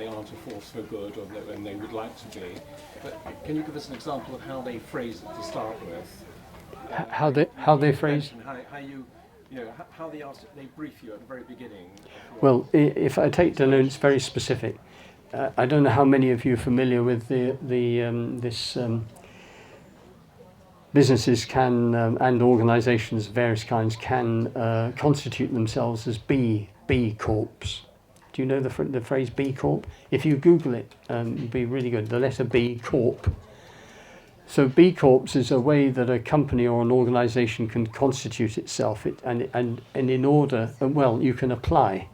aren't a force for good, or that, and they would like to be. But can you give us an example of how they phrase it to start with? How they phrase? How they brief you at the very beginning. Well, if I take Danone, it's very specific. I don't know how many of you are familiar with businesses can and organisations of various kinds can constitute themselves as B-Corps. Do you know the phrase B-Corp? If you Google it, it'd be really good. The letter B, Corp. So B-Corps is a way that a company or an organisation can constitute itself, and in order, well, you can apply.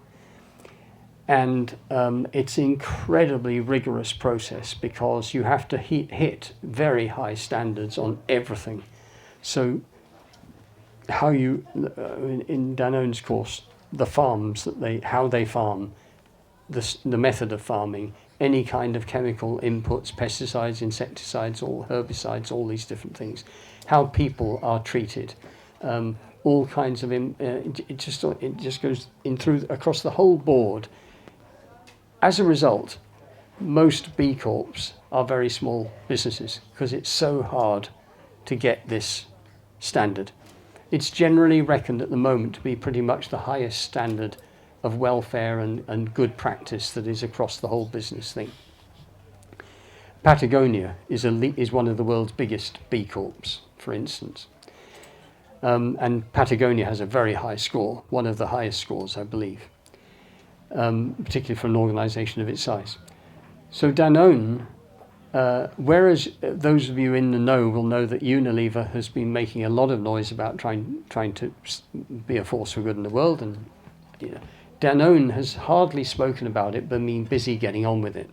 And it's an incredibly rigorous process because you have to hit very high standards on everything. So how you, in Danone's course, the farms, how they farm, the method of farming, any kind of chemical inputs, pesticides, insecticides, or herbicides, all these different things, how people are treated, all kinds of, it just goes in through across the whole board. As a result, most B Corps are very small businesses because it's so hard to get this standard. It's generally reckoned at the moment to be pretty much the highest standard of welfare and good practice that is across the whole business thing. Patagonia is one of the world's biggest B Corps, for instance. And Patagonia has a very high score, one of the highest scores, I believe. Particularly for an organisation of its size. So Danone, whereas those of you in the know will know that Unilever has been making a lot of noise about trying to be a force for good in the world, and Danone has hardly spoken about it but been busy getting on with it.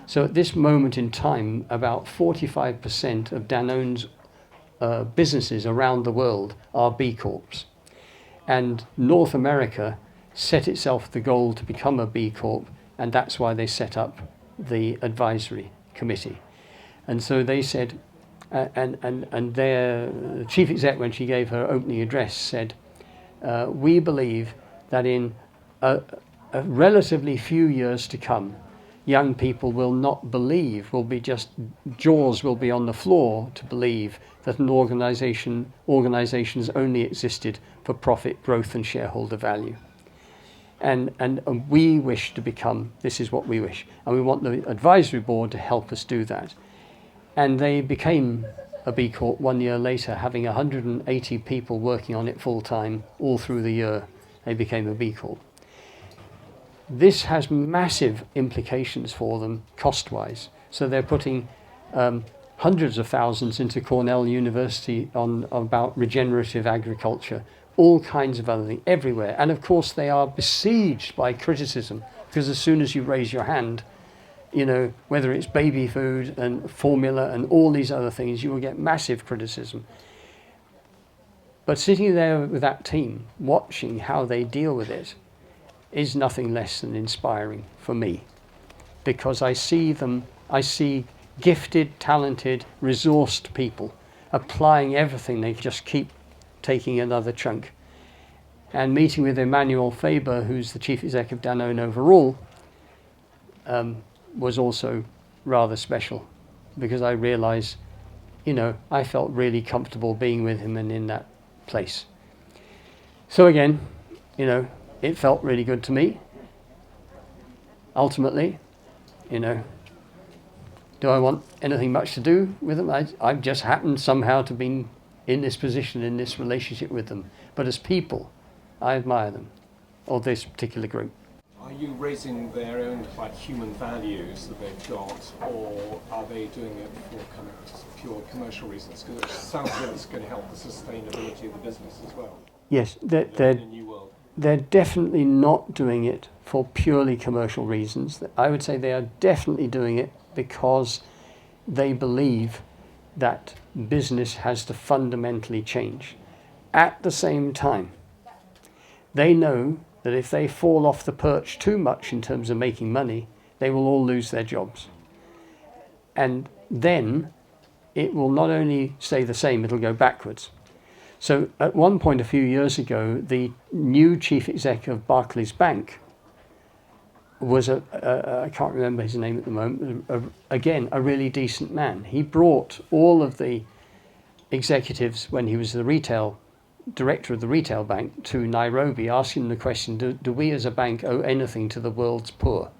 So at this moment in time, about 45% of Danone's businesses around the world are B Corps. And North America set itself the goal to become a B Corp, and that's why they set up the advisory committee. And so they said, and their chief exec, when she gave her opening address, said, we believe that in a relatively few years to come, young people will not believe, jaws will be on the floor to believe that an organizations only existed for profit, growth and shareholder value. And we wish to become, this is what we wish, and we want the advisory board to help us do that. And they became a B Corp 1 year later, having 180 people working on it full time all through the year. They became a B Corp. This has massive implications for them cost-wise. So they're putting hundreds of thousands into Cornell University about regenerative agriculture, all kinds of other things everywhere. And of course they are besieged by criticism, because as soon as you raise your hand, whether it's baby food and formula and all these other things, you will get massive criticism. But sitting there with that team, watching how they deal with it, is nothing less than inspiring for me, because I see gifted, talented, resourced people applying everything. They just keep taking another chunk. And meeting with Emmanuel Faber, who's the chief executive of Danone overall, was also rather special, because I realized, I felt really comfortable being with him and in that place. So again, it felt really good to me. Ultimately, do I want anything much to do with them? I've just happened somehow to be in this position, in this relationship with them. But as people, I admire them, or this particular group. Are you raising their own human values that they've got, or are they doing it for kind of pure commercial reasons? Because it sounds like it's going to help the sustainability of the business as well. Yes, in a new world. they're definitely not doing it for purely commercial reasons. I would say they are definitely doing it because they believe that business has to fundamentally change. At the same time, they know that if they fall off the perch too much in terms of making money, they will all lose their jobs. And then it will not only stay the same, it'll go backwards. So at one point a few years ago, the new chief exec of Barclays Bank was I can't remember his name at the moment, again, a really decent man. He brought all of the executives when he was the director of the retail bank to Nairobi, asking them the question, do we as a bank owe anything to the world's poor?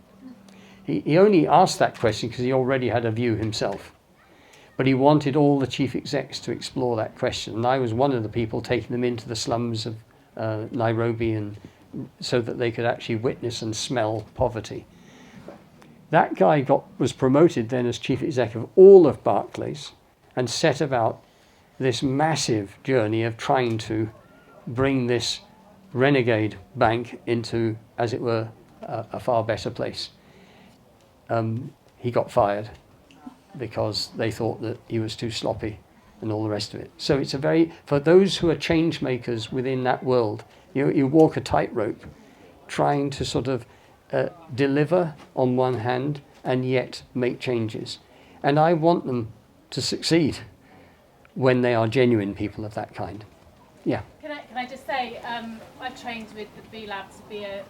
He only asked that question because he already had a view himself. But he wanted all the chief execs to explore that question. And I was one of the people taking them into the slums of Nairobi and so that they could actually witness and smell poverty. That guy was promoted then as chief exec of all of Barclays and set about this massive journey of trying to bring this renegade bank into, as it were, a far better place. He got fired because they thought that he was too sloppy and all the rest of it. So it's for those who are change makers within that world, you walk a tightrope trying to sort of deliver on one hand and yet make changes. And I want them to succeed when they are genuine people of that kind. Yeah. Can I just say, I've trained with the B Lab to be a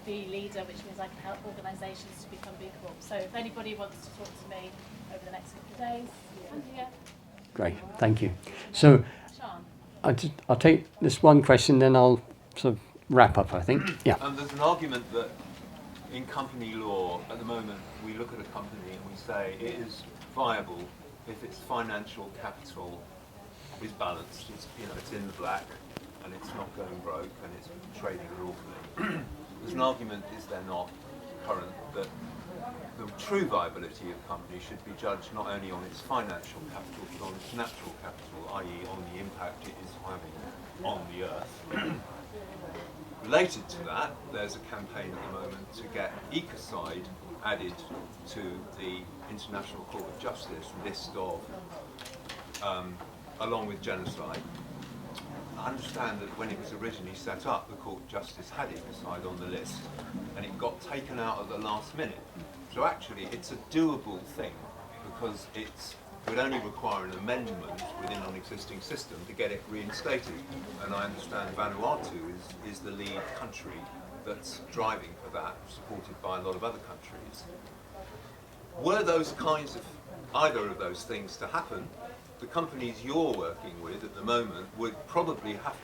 B leader, which means I can help organisations to become BCorp. So if anybody wants to talk to me over the next couple of days, I'm here. Great, thank you. So I'll take this one question, then I'll sort of wrap up, I think. Yeah. There's an argument that in company law, at the moment, we look at a company and we say it is viable if its financial capital is balanced. It's in the black and it's not going broke and it's trading lawfully. There's an argument, is there not, current, that the true viability of companies should be judged not only on its financial capital but on its natural capital, i.e. on the impact it is having on the earth. Related to that, there's a campaign at the moment to get ecocide added to the International Court of Justice list of, along with genocide. I understand that when it was originally set up, the Court of Justice had ecocide on the list, and it got taken out at the last minute. So actually, it's a doable thing, because it would only require an amendment within an existing system to get it reinstated. And I understand Vanuatu is the lead country that's driving for that, supported by a lot of other countries. Were those kinds of, either of those things to happen, the companies you're working with at the moment would probably have,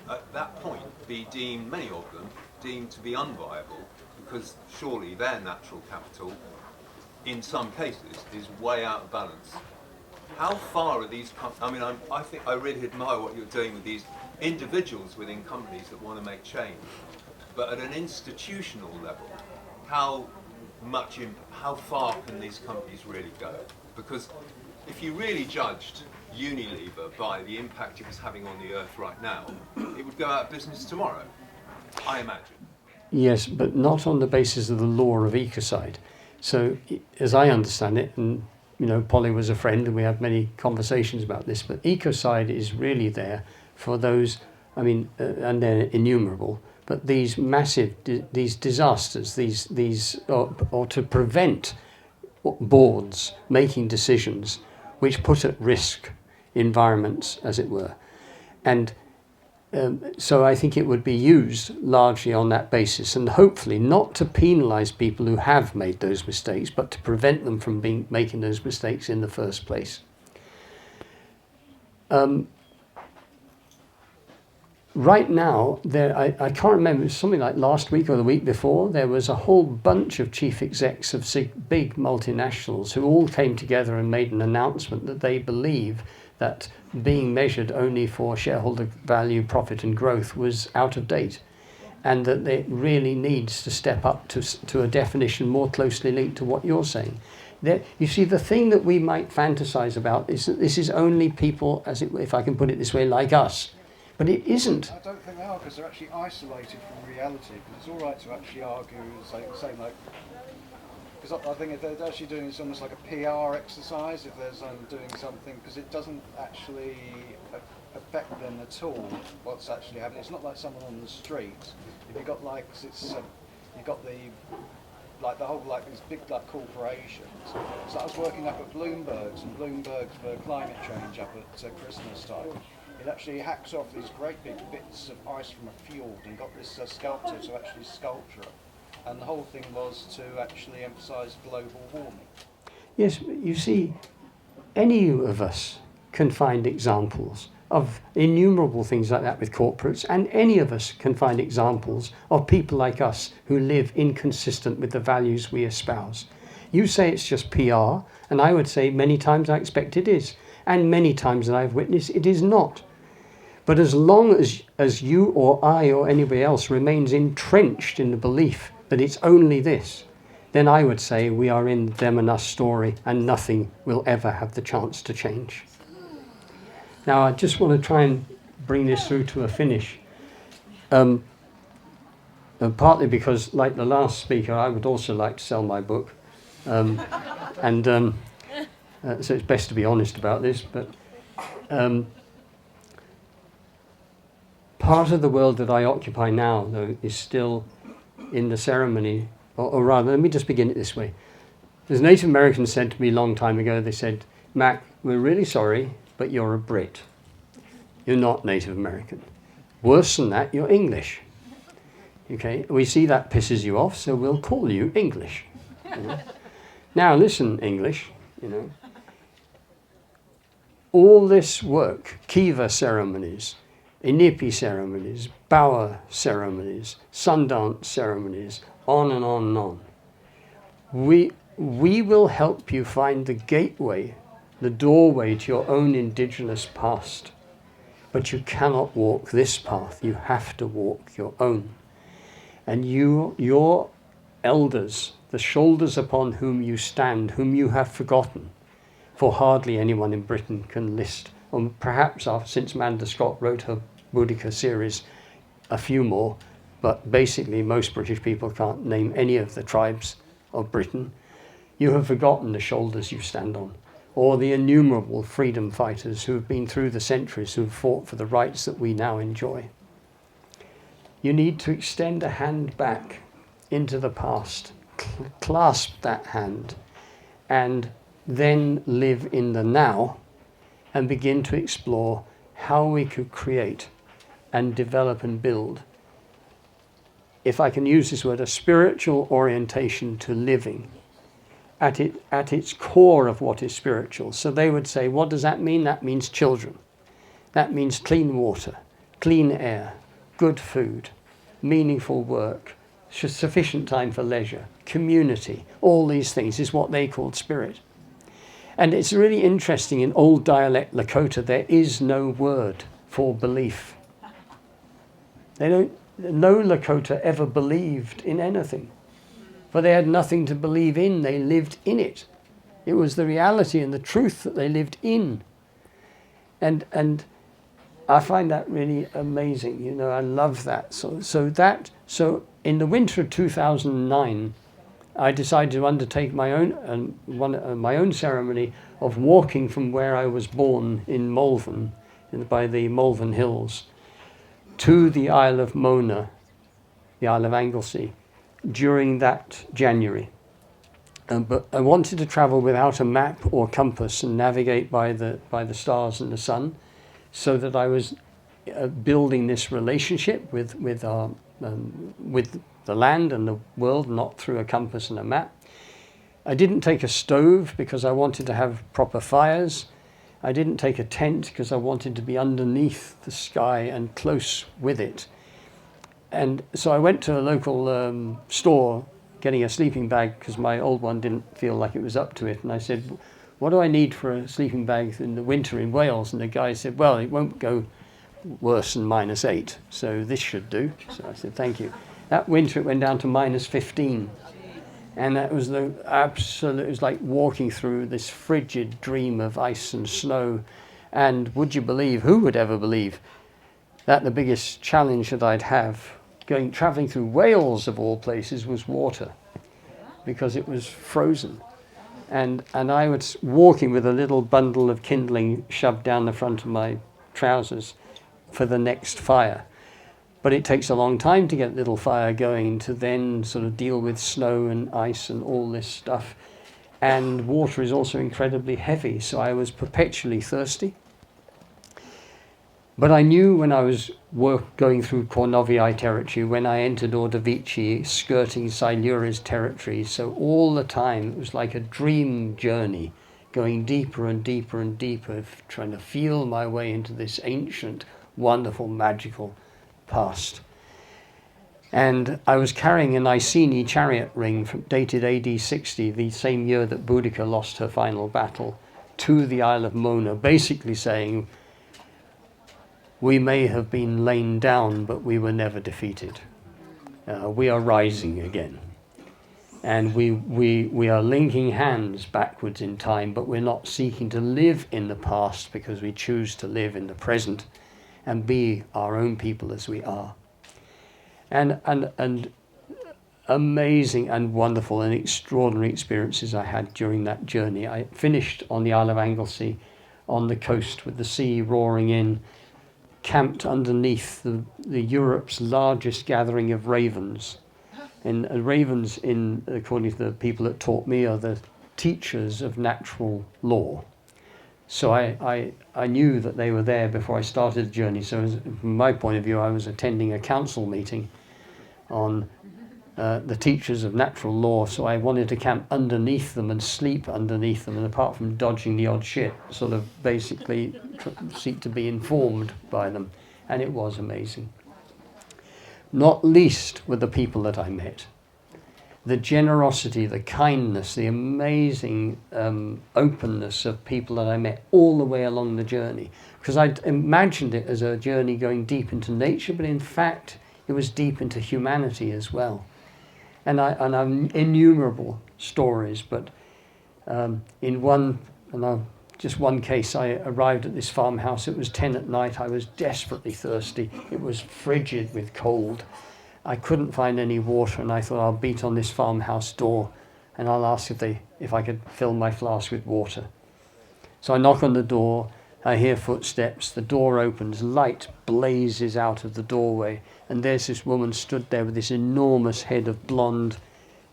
at that point, be deemed, many of them, deemed to be unviable, because surely their natural capital, in some cases, is way out of balance. How far are these companies? I mean, I think I really admire what you're doing with these individuals within companies that want to make change. But at an institutional level, how far can these companies really go? Because if you really judged Unilever by the impact it was having on the earth right now, it would go out of business tomorrow, I imagine. Yes, but not on the basis of the law of ecocide. So, as I understand it, and Polly was a friend and we had many conversations about this, but ecocide is really there for those, and they're innumerable, but these massive, these disasters, or to prevent boards making decisions which put at risk environments, as it were. And so I think it would be used largely on that basis, and hopefully not to penalise people who have made those mistakes, but to prevent them from making those mistakes in the first place. Right now, I can't remember, it was something like last week or the week before, there was a whole bunch of chief execs of big multinationals who all came together and made an announcement that they believe that being measured only for shareholder value, profit and growth was out of date, and that it really needs to step up to a definition more closely linked to what you're saying. You see, the thing that we might fantasize about is that this is only people, if I can put it this way, like us, But it isn't. I don't think they are, because they're actually isolated from reality. Because it's all right to actually argue, say like, because I think if they're actually doing, it's almost like a PR exercise. If there's doing something, because it doesn't actually affect them at all. What's actually happening? It's not like someone on the street. If you've got like, you've got the whole like these big like corporations. So I was working up at Bloomberg's for climate change up at Christmas time. It actually hacks off these great big bits of ice from a fjord and got this sculptor to actually sculpture it. And the whole thing was to actually emphasise global warming. Yes, you see, any of us can find examples of innumerable things like that with corporates, and any of us can find examples of people like us who live inconsistent with the values we espouse. You say it's just PR, and I would say many times I expect it is, and many times that I've witnessed it is not. But as long as you or I or anybody else remains entrenched in the belief that it's only this, then I would say we are in them and us story, and nothing will ever have the chance to change. Now, I just want to try and bring this through to a finish. Partly because, like the last speaker, I would also like to sell my book. So it's best to be honest about this. But part of the world that I occupy now, though, is still in the ceremony, or rather, let me just begin it this way. As Native Americans said to me a long time ago, they said, "Mac, we're really sorry, but you're a Brit. You're not Native American. Worse than that, you're English. Okay, we see that pisses you off, so we'll call you English." You know? Now listen, English, you know. All this work, Kiva ceremonies, Inipi ceremonies, Bower ceremonies, Sundance ceremonies, on and on and on. We will help you find the gateway, the doorway to your own indigenous past. But you cannot walk this path. You have to walk your own. And your elders, the shoulders upon whom you stand, whom you have forgotten, for hardly anyone in Britain can list, or perhaps since Amanda Scott wrote her Boudica series, a few more, but basically most British people can't name any of the tribes of Britain. You have forgotten the shoulders you stand on, or the innumerable freedom fighters who have been through the centuries, who have fought for the rights that we now enjoy. You need to extend a hand back into the past, clasp that hand, and then live in the now and begin to explore how we could create and develop and build, if I can use this word, a spiritual orientation to living at its core of what is spiritual. So they would say, what does that mean? That means children. That means clean water, clean air, good food, meaningful work, sufficient time for leisure, community. All these things is what they called spirit. And it's really interesting, in old dialect Lakota, there is no word for belief. No Lakota ever believed in anything. For they had nothing to believe in, they lived in it. It was the reality and the truth that they lived in. And I find that really amazing, you know, I love that. So in the winter of 2009, I decided to undertake my own ceremony of walking from where I was born in Malvern, by the Malvern Hills, to the Isle of Mona, the Isle of Anglesey, during that January. But I wanted to travel without a map or compass and navigate by the stars and the sun, so that I was building this relationship with the land and the world, not through a compass and a map. I didn't take a stove because I wanted to have proper fires. I didn't take a tent because I wanted to be underneath the sky and close with it. And so I went to a local store getting a sleeping bag because my old one didn't feel like it was up to it. And I said, what do I need for a sleeping bag in the winter in Wales? And the guy said, well, it won't go worse than -8, so this should do. So I said, thank you. That winter it went down to -15. And that was it was like walking through this frigid dream of ice and snow. And would you believe, who would ever believe, that the biggest challenge that I'd have travelling through Wales of all places was water, because it was frozen. And I was walking with a little bundle of kindling shoved down the front of my trousers for the next fire. But it takes a long time to get a little fire going, to then sort of deal with snow and ice and all this stuff. And water is also incredibly heavy, so I was perpetually thirsty. But I knew when I was going through Cornovii territory, when I entered Ordovici, skirting Silures territory, so all the time it was like a dream journey, going deeper and deeper and deeper, trying to feel my way into this ancient, wonderful, magical past. And I was carrying an Iceni chariot ring dated AD 60, the same year that Boudica lost her final battle, to the Isle of Mona, basically saying, we may have been lain down, but we were never defeated. We are rising again. And we are linking hands backwards in time, but we're not seeking to live in the past, because we choose to live in the present and be our own people as we are. And amazing and wonderful and extraordinary experiences I had during that journey. I finished on the Isle of Anglesey, on the coast with the sea roaring in, camped underneath the Europe's largest gathering of ravens. And ravens, according to the people that taught me, are the teachers of natural law. So I knew that they were there before I started the journey. So from my point of view, I was attending a council meeting on the teachers of natural law. So I wanted to camp underneath them and sleep underneath them. And apart from dodging the odd shit, sort of basically seek to be informed by them. And it was amazing. Not least were the people that I met. The generosity, the kindness, the amazing openness of people that I met all the way along the journey. Because I'd imagined it as a journey going deep into nature, but in fact, it was deep into humanity as well. And I'm innumerable stories, but just one case, I arrived at this farmhouse. It was 10 at night. I was desperately thirsty. It was frigid with cold. I couldn't find any water, and I thought, I'll beat on this farmhouse door and I'll ask if I could fill my flask with water. So I knock on the door, I hear footsteps, the door opens, light blazes out of the doorway, and there's this woman stood there with this enormous head of blonde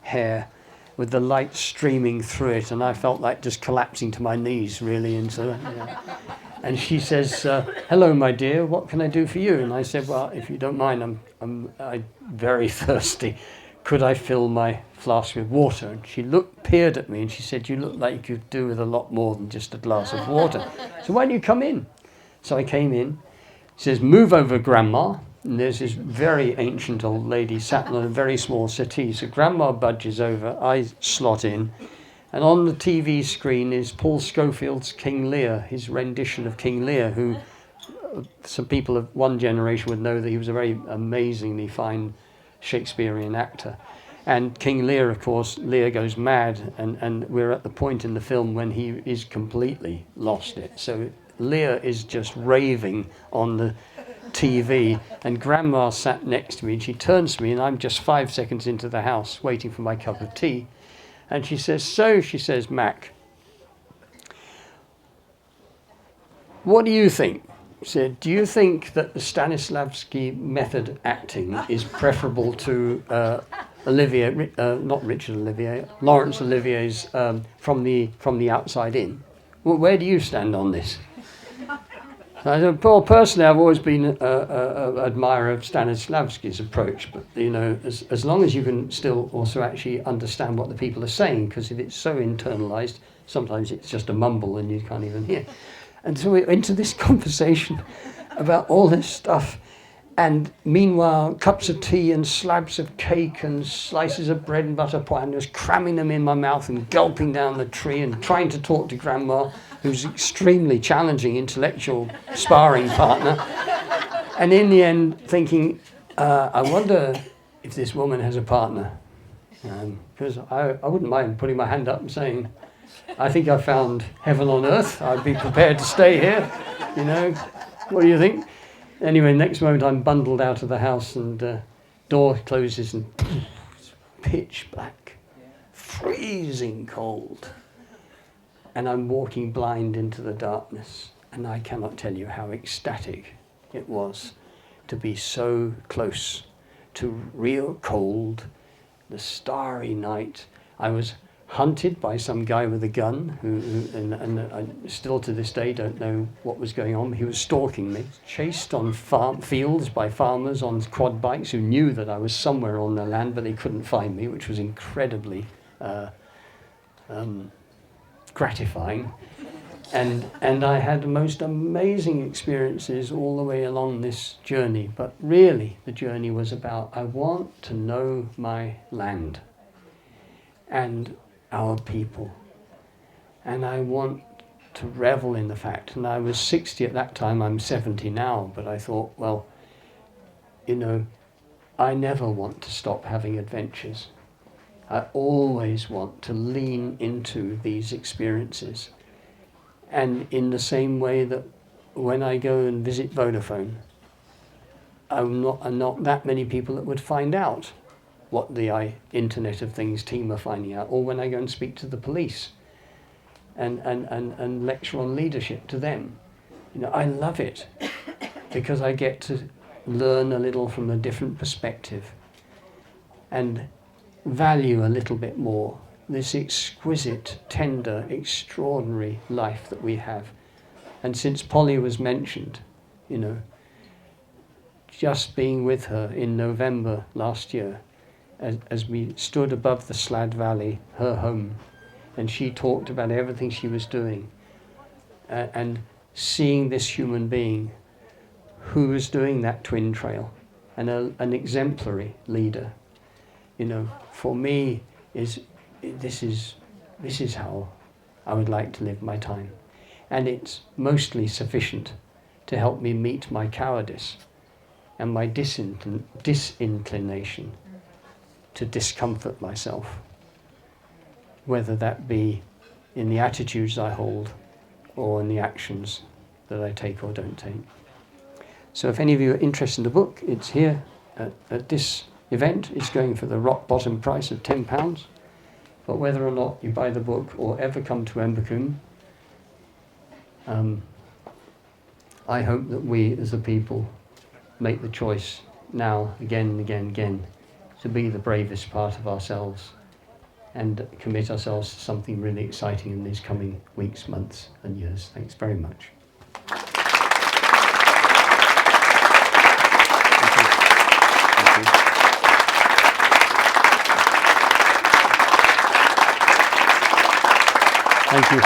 hair with the light streaming through it, and I felt like just collapsing to my knees, really. And she says, hello, my dear, what can I do for you? And I said, well, if you don't mind, I'm very thirsty. Could I fill my flask with water? And she peered at me and she said, you look like you could do with a lot more than just a glass of water. So why don't you come in? So I came in. She says, move over, Grandma. And there's this very ancient old lady sat on a very small settee. So Grandma budges over, I slot in. And on the TV screen is Paul Schofield's King Lear, his rendition of King Lear, who some people of one generation would know that he was a very amazingly fine Shakespearean actor. And King Lear, of course, Lear goes mad, and we're at the point in the film when he is completely lost it. So Lear is just raving on the TV, and Grandma sat next to me, and she turns to me, and I'm just 5 seconds into the house waiting for my cup of tea. And she says, Mac, what do you think? She said, do you think that the Stanislavski method acting is preferable to Laurence Olivier's from the Outside In? Well, where do you stand on this? I said, well, personally, I've always been an admirer of Stanislavski's approach, but, as long as you can still also actually understand what the people are saying, because if it's so internalized, sometimes it's just a mumble and you can't even hear. And so we're into this conversation about all this stuff, and meanwhile, cups of tea and slabs of cake and slices of bread and butter pie, and just cramming them in my mouth and gulping down the tree and trying to talk to Grandma, who's extremely challenging intellectual sparring partner. And in the end, thinking, I wonder if this woman has a partner. Because I wouldn't mind putting my hand up and saying, I think I found heaven on earth. I'd be prepared to stay here. What do you think? Anyway, next moment I'm bundled out of the house and door closes and it's pitch black, freezing cold. And I'm walking blind into the darkness. And I cannot tell you how ecstatic it was to be so close to real cold, the starry night. I was hunted by some guy with a gun, and I still to this day don't know what was going on. He was stalking me, chased on fields by farmers on quad bikes who knew that I was somewhere on the land, but they couldn't find me, which was incredibly gratifying. And I had the most amazing experiences all the way along this journey. But really, the journey was about, I want to know my land and our people. And I want to revel in the fact. And I was 60 at that time, I'm 70 now. But I thought, well, you know, I never want to stop having adventures. I always want to lean into these experiences. And in the same way that when I go and visit Vodafone, I'm not that many people that would find out what the Internet of Things team are finding out, or when I go and speak to the police and lecture on leadership to them. You know, I love it because I get to learn a little from a different perspective and value a little bit more this exquisite, tender, extraordinary life that we have. And since Polly was mentioned, you know, just being with her in November last year, as we stood above the Slad Valley, her home, and she talked about everything she was doing, and seeing this human being who was doing that twin trail, and an exemplary leader, you know, for me this is how I would like to live my time. And it's mostly sufficient to help me meet my cowardice and my disinclination to discomfort myself, whether that be in the attitudes I hold or in the actions that I take or don't take. So if any of you are interested in the book, it's here at this event. It's going for the rock bottom price of £10. But whether or not you buy the book or ever come to Embercombe, I hope that we as a people make the choice now, again and again and again, to be the bravest part of ourselves and commit ourselves to something really exciting in these coming weeks, months and years. Thanks very much. Thank you.